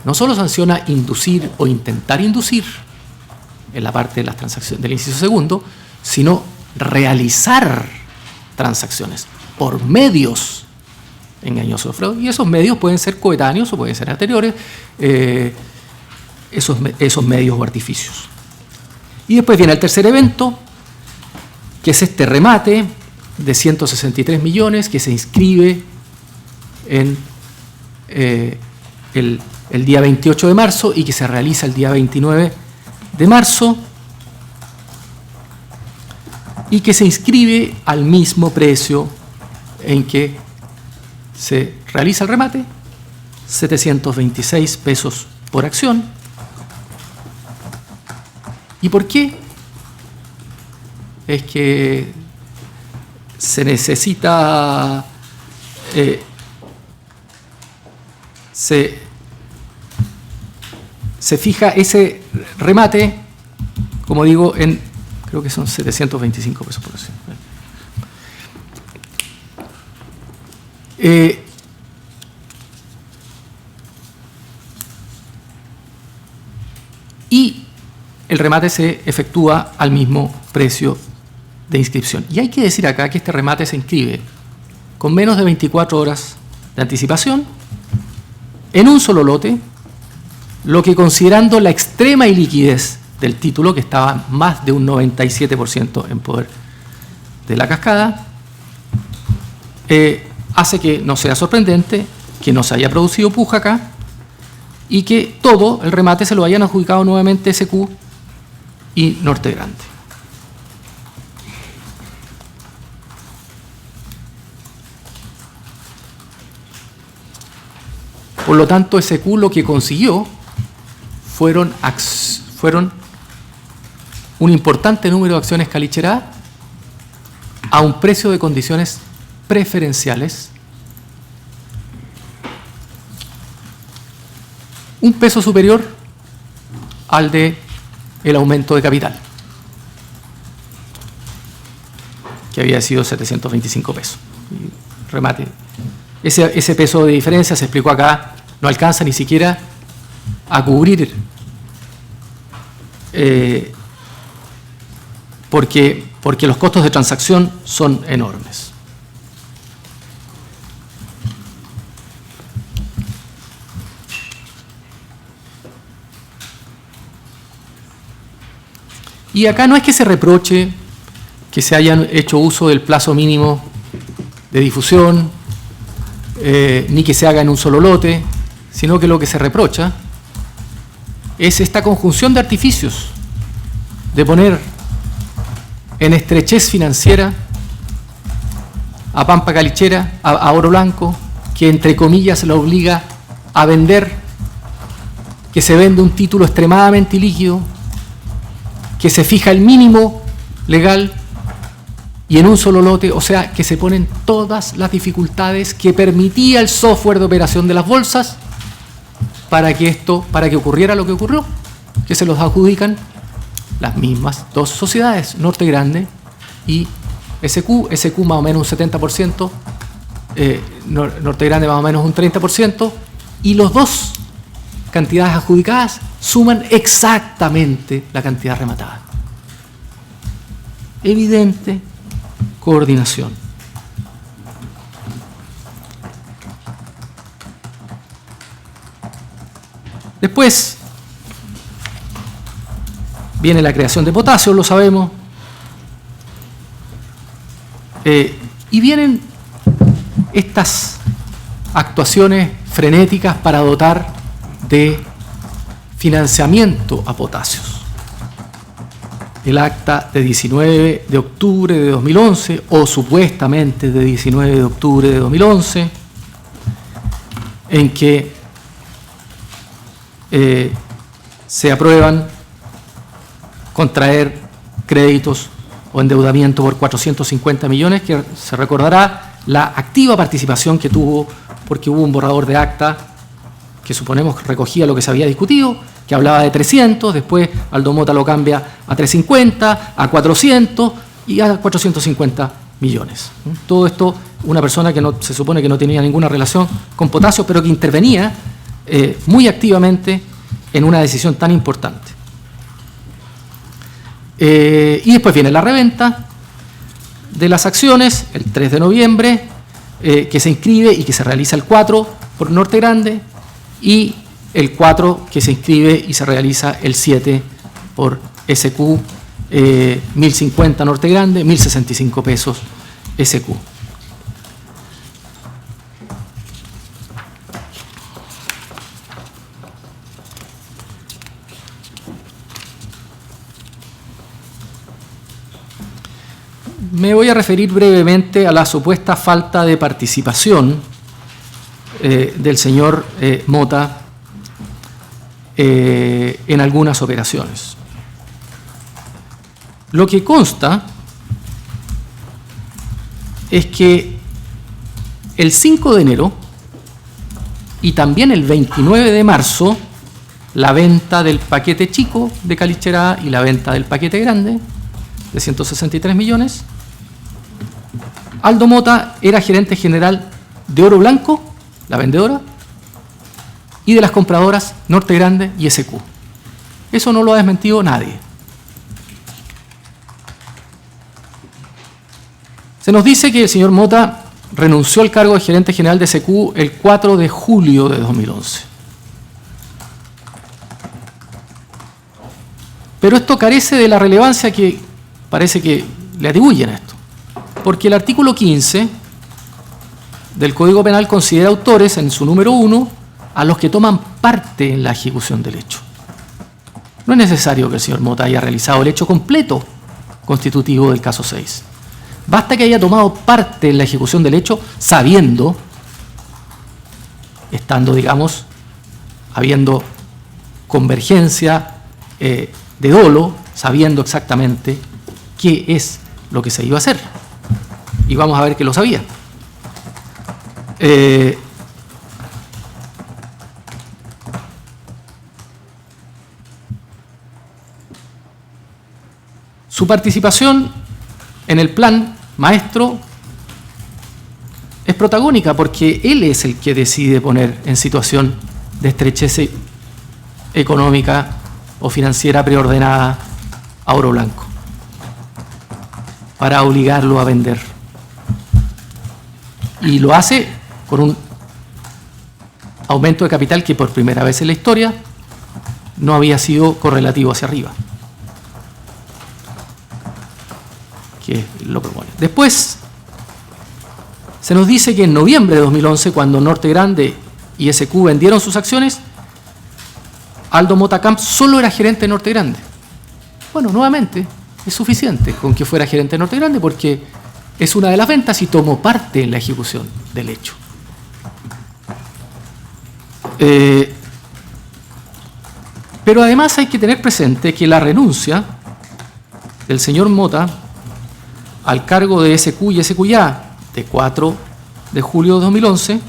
no solo sanciona inducir o intentar inducir en la parte de las transacciones del inciso segundo, sino realizar transacciones por medios engañosos de fraude. Y esos medios pueden ser coetáneos o pueden ser anteriores, esos medios o artificios. Y después viene el tercer evento, que es este remate de 163 millones que se inscribe en el día 28 de marzo y que se realiza el día 29 de marzo y que se inscribe al mismo precio en que se realiza el remate, 726 pesos por acción. ¿Y por qué? Es que se necesita, se fija ese remate, como digo, en, creo que son 725 pesos por acción. Y el remate se efectúa al mismo precio de inscripción. Y hay que decir acá que este remate se inscribe con menos de 24 horas de anticipación en un solo lote, lo que, considerando la extrema iliquidez del título, que estaba más de un 97% en poder de la cascada, hace que no sea sorprendente que no se haya producido puja acá y que todo el remate se lo hayan adjudicado nuevamente SQ y Norte Grande. Por lo tanto, SQ lo que consiguió fueron un importante número de acciones Calicherá a un precio de condiciones preferenciales, un peso superior al de el aumento de capital, que había sido 725 pesos. Remate. Ese peso de diferencia, se explicó acá, no alcanza ni siquiera a cubrir, porque los costos de transacción son enormes. Y acá no es que se reproche que se hayan hecho uso del plazo mínimo de difusión, ni que se haga en un solo lote, sino que lo que se reprocha es esta conjunción de artificios, de poner en estrechez financiera a Pampa Calichera, a Oro Blanco, que entre comillas la obliga a vender, que se vende un título extremadamente ilíquido, que se fija el mínimo legal y en un solo lote, o sea, que se ponen todas las dificultades que permitía el software de operación de las bolsas para que ocurriera lo que ocurrió, que se los adjudican las mismas dos sociedades, Norte Grande y SQ más o menos un 70%, Norte Grande más o menos un 30%, y los dos cantidades adjudicadas suman exactamente la cantidad rematada. Evidente coordinación. Después viene la creación de potasio, lo sabemos, y vienen estas actuaciones frenéticas para dotar de financiamiento a Potasios. El acta de 19 de octubre de 2011, o supuestamente de 19 de octubre de 2011, en que se aprueban contraer créditos o endeudamiento por 450 millones, que se recordará la activa participación que tuvo, porque hubo un borrador de acta que suponemos recogía lo que se había discutido, que hablaba de 300, después Aldo Mota lo cambia a 350, a 400 y a 450 millones. Todo esto, una persona que se supone que no tenía ninguna relación con Potasio, pero que intervenía muy activamente en una decisión tan importante. Y después viene la reventa de las acciones, el 3 de noviembre, que se inscribe y que se realiza el 4 por Norte Grande, y el 4 que se inscribe y se realiza el 7 por SQ 1.050 Norte Grande, 1.065 pesos SQ. Me voy a referir brevemente a la supuesta falta de participación del señor Mota en algunas operaciones. Lo que consta es que el 5 de enero y también el 29 de marzo, la venta del paquete chico de Calicherá y la venta del paquete grande de 163 millones, Aldo Mota era gerente general de Oro Blanco, la vendedora, y de las compradoras Norte Grande y SQ. Eso no lo ha desmentido nadie. Se nos dice que el señor Mota renunció al cargo de gerente general de SQ el 4 de julio de 2011. Pero esto carece de la relevancia que parece que le atribuyen a esto. Porque el artículo 15 del Código Penal considera autores, en su número 1, a los que toman parte en la ejecución del hecho. No es necesario que el señor Mota haya realizado el hecho completo constitutivo del caso 6. Basta que haya tomado parte en la ejecución del hecho sabiendo, estando, digamos, habiendo convergencia de dolo, sabiendo exactamente qué es lo que se iba a hacer. Y vamos a ver que lo sabía. Su participación en el plan maestro es protagónica porque él es el que decide poner en situación de estrechez económica o financiera preordenada a Oro Blanco para obligarlo a vender. Y lo hace con un aumento de capital que por primera vez en la historia no había sido correlativo hacia arriba, que lo propone. Después se nos dice que en noviembre de 2011, cuando Norte Grande y SQ vendieron sus acciones, Aldo Mota Camps solo era gerente de Norte Grande. Bueno, nuevamente es suficiente con que fuera gerente de Norte Grande porque es una de las ventas y tomó parte en la ejecución del hecho. Pero además hay que tener presente que la renuncia del señor Mota al cargo de SQ y SQA de 4 de julio de 2011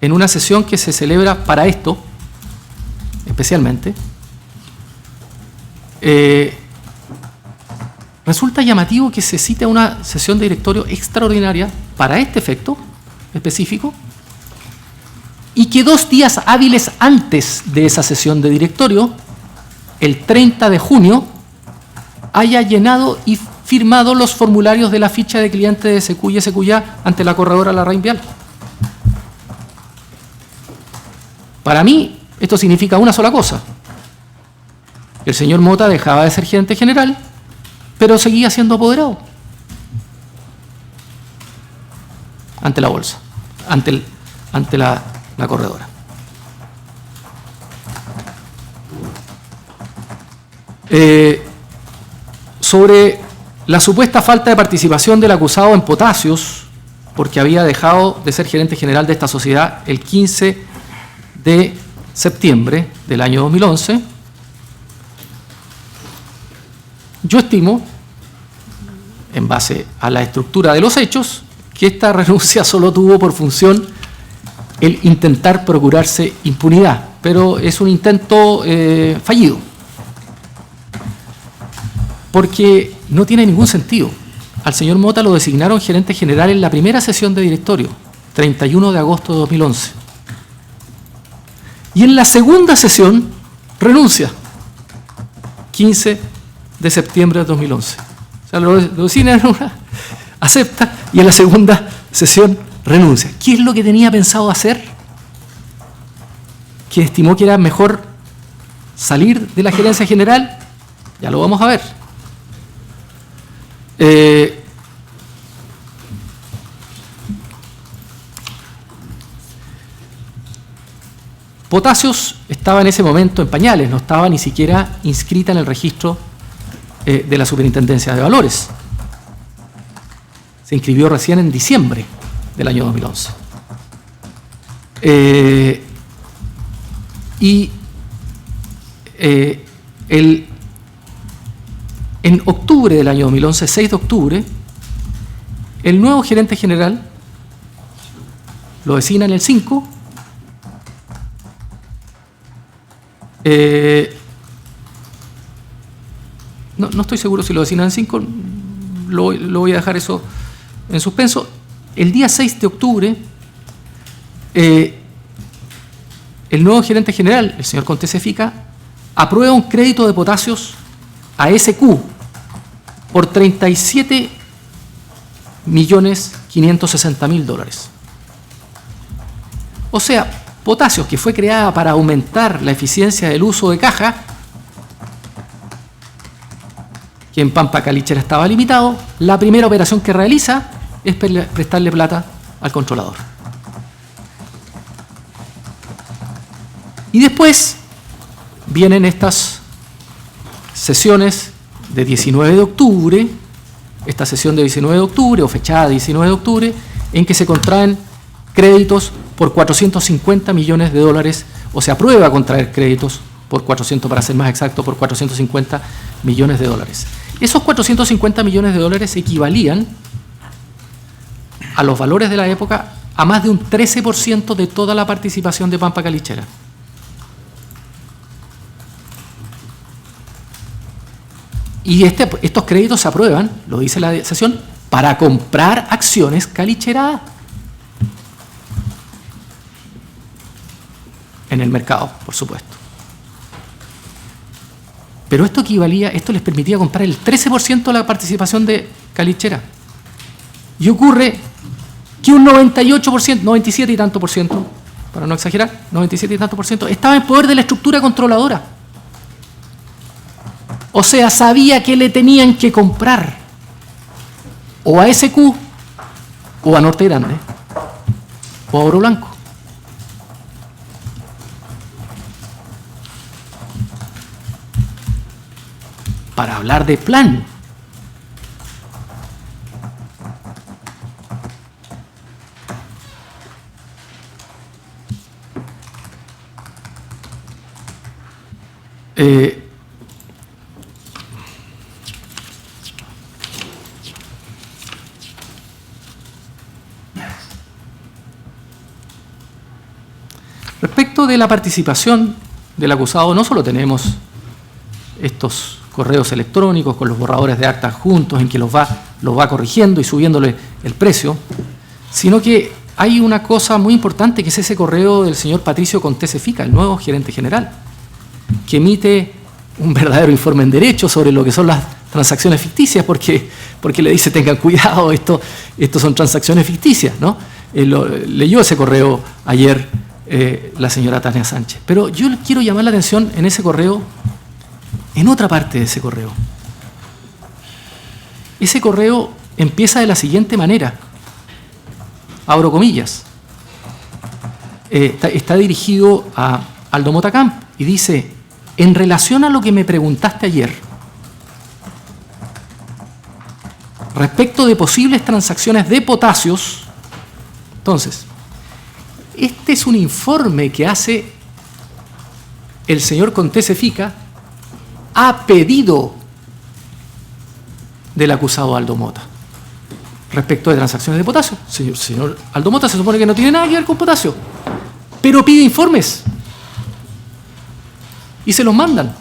en una sesión que se celebra para esto, especialmente, resulta llamativo que se cite una sesión de directorio extraordinaria para este efecto específico y que 2 días hábiles antes de esa sesión de directorio, el 30 de junio, haya llenado y firmado los formularios de la ficha de cliente de SQ y SQA ante la corredora Larraín Vial. Para mí, esto significa una sola cosa. El señor Mota dejaba de ser gerente general, pero seguía siendo apoderado ante la bolsa, ante la corredora. Sobre la supuesta falta de participación del acusado en Potasios, porque había dejado de ser gerente general de esta sociedad el 15 de septiembre del año 2011, yo estimo, en base a la estructura de los hechos, que esta renuncia solo tuvo por función el intentar procurarse impunidad, pero es un intento fallido, porque no tiene ningún sentido. Al señor Mota lo designaron gerente general en la primera sesión de directorio, 31 de agosto de 2011. Y en la segunda sesión renuncia, 15 de septiembre de 2011. O sea, lo designan en una, acepta, y en la segunda sesión renuncia. ¿Qué es lo que tenía pensado hacer? que estimó que era mejor salir de la gerencia general, ya lo vamos a ver. Potasios estaba en ese momento en pañales, no estaba ni siquiera inscrita en el registro de la Superintendencia de Valores. Se inscribió recién en diciembre del año 2011. En octubre del año 2011, 6 de octubre, el nuevo gerente general lo designa en el 5. No estoy seguro si lo designan en 5, lo voy a dejar eso en suspenso. El día 6 de octubre, el nuevo gerente general, el señor Contesefica, aprueba un crédito de Potasios a SQ por $37.560.000. O sea, Potasios, que fue creada para aumentar la eficiencia del uso de caja, que en Pampa Calichera estaba limitado, la primera operación que realiza es prestarle plata al controlador. Y después vienen estas sesiones de 19 de octubre, esta sesión de 19 de octubre o fechada de 19 de octubre, en que se contraen créditos por $450 millones, o se aprueba contraer créditos por 400, para ser más exacto, por $450 millones. Esos $450 millones equivalían a los valores de la época a más de un 13% de toda la participación de Pampa Calichera. Y estos créditos se aprueban, lo dice la sesión, para comprar acciones Calichera en el mercado, por supuesto. Pero esto les permitía comprar el 13% de la participación de Calichera. Y ocurre que un 98%, 97 y tanto por ciento, para no exagerar, 97 y tanto por ciento, estaba en poder de la estructura controladora. O sea, sabía que le tenían que comprar o a SQ o a Norte Grande o a Oro Blanco. Para hablar de plan. Respecto de la participación del acusado, no solo tenemos estos correos electrónicos con los borradores de actas juntos en que los va corrigiendo y subiéndole el precio, sino que hay una cosa muy importante, que es ese correo del señor Patricio Contesefica, el nuevo gerente general, que emite un verdadero informe en derecho sobre lo que son las transacciones ficticias, porque le dice: tengan cuidado, esto son transacciones ficticias, ¿no? Leyó ese correo ayer la señora Tania Sánchez. Pero yo quiero llamar la atención en ese correo, en otra parte de ese correo. Ese correo empieza de la siguiente manera, abro comillas, está dirigido a Aldo Motacamp y dice: en relación a lo que me preguntaste ayer, respecto de posibles transacciones de Potasios, entonces, este es un informe que hace el señor Contesefica a pedido del acusado Aldo Mota respecto de transacciones de Potasio. Señor Aldo Mota se supone que no tiene nada que ver con Potasio, pero pide informes y se los mandan.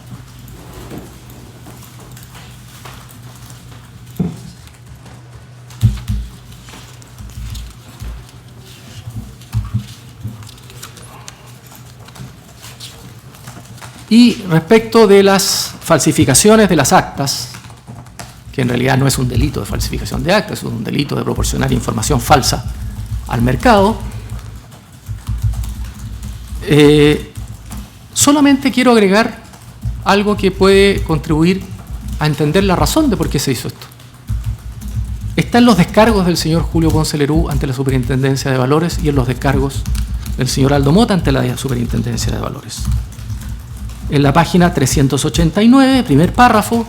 Y respecto de las falsificaciones de las actas, que en realidad no es un delito de falsificación de actas, es un delito de proporcionar información falsa al mercado, Solamente quiero agregar algo que puede contribuir a entender la razón de por qué se hizo esto. Está en los descargos del señor Julio Ponce Lerú ante la Superintendencia de Valores y en los descargos del señor Aldo Mota ante la Superintendencia de Valores. En la página 389, primer párrafo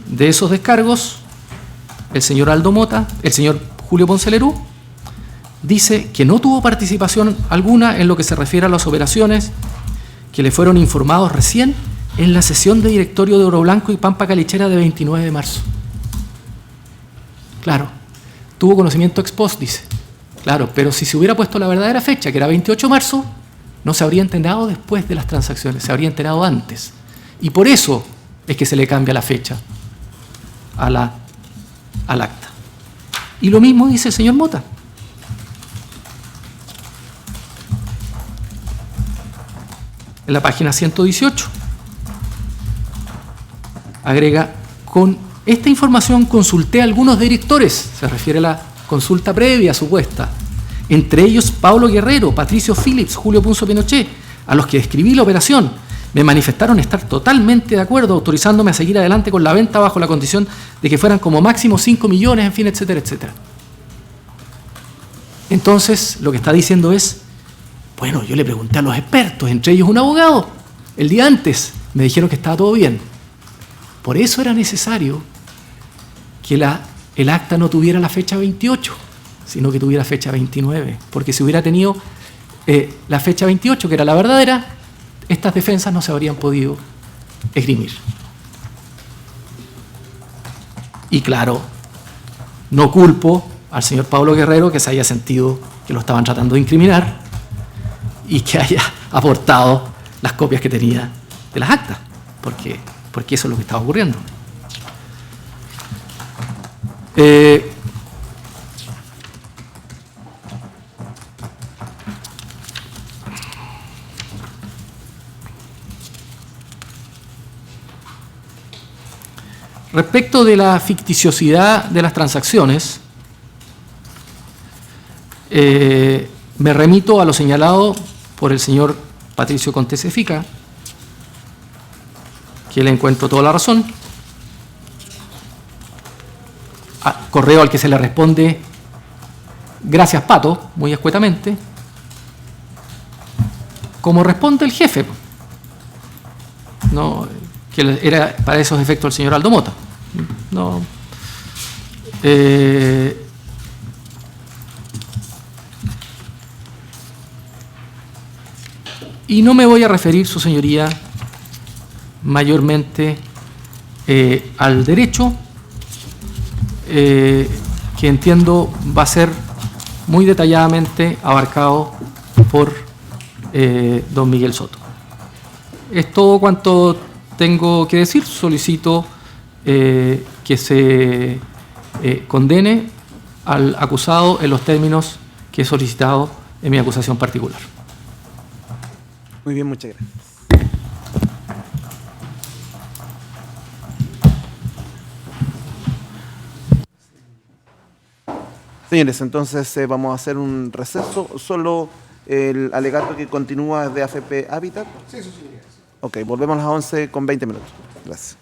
de esos descargos, el señor Aldo Mota, el señor Julio Ponce Lerú, dice que no tuvo participación alguna en lo que se refiere a las operaciones que le fueron informados recién en la sesión de directorio de Oro Blanco y Pampa Calichera de 29 de marzo. Claro, tuvo conocimiento ex post, dice. Claro, pero si se hubiera puesto la verdadera fecha, que era 28 de marzo, no se habría enterado después de las transacciones, se habría enterado antes. Y por eso es que se le cambia la fecha al acta. Y lo mismo dice el señor Mota. En la página 118, agrega, con esta información consulté a algunos directores, se refiere a la consulta previa supuesta, entre ellos Pablo Guerrero, Patricio Phillips, Julio Punzo Pinochet, a los que describí la operación. Me manifestaron estar totalmente de acuerdo, autorizándome a seguir adelante con la venta bajo la condición de que fueran como máximo 5 millones, en fin, etcétera, etcétera. Entonces, lo que está diciendo es, bueno, yo le pregunté a los expertos, entre ellos un abogado, el día antes, me dijeron que estaba todo bien. Por eso era necesario que el acta no tuviera la fecha 28, sino que tuviera fecha 29, porque si hubiera tenido la fecha 28, que era la verdadera, estas defensas no se habrían podido esgrimir. Y claro, no culpo al señor Pablo Guerrero que se haya sentido que lo estaban tratando de incriminar y que haya aportado las copias que tenía de las actas, porque eso es lo que estaba ocurriendo. Respecto de la ficticiosidad de las transacciones, me remito a lo señalado por el señor Patricio Contese Fica, que le encuentro toda la razón, correo al que se le responde gracias Pato, muy escuetamente, como responde el jefe, no, que era para esos efectos el señor Aldo Mota. No, y no me voy a referir, su señoría, mayormente al derecho, que entiendo va a ser muy detalladamente abarcado por don Miguel Soto. Es todo cuanto tengo que decir. Solicito que se condene al acusado en los términos que he solicitado en mi acusación particular. Muy bien, muchas gracias. Señores, entonces vamos a hacer un receso. Solo el alegato que continúa es de AFP Habitat. Sí, eso sí. Ok, volvemos a las 11:20. Gracias.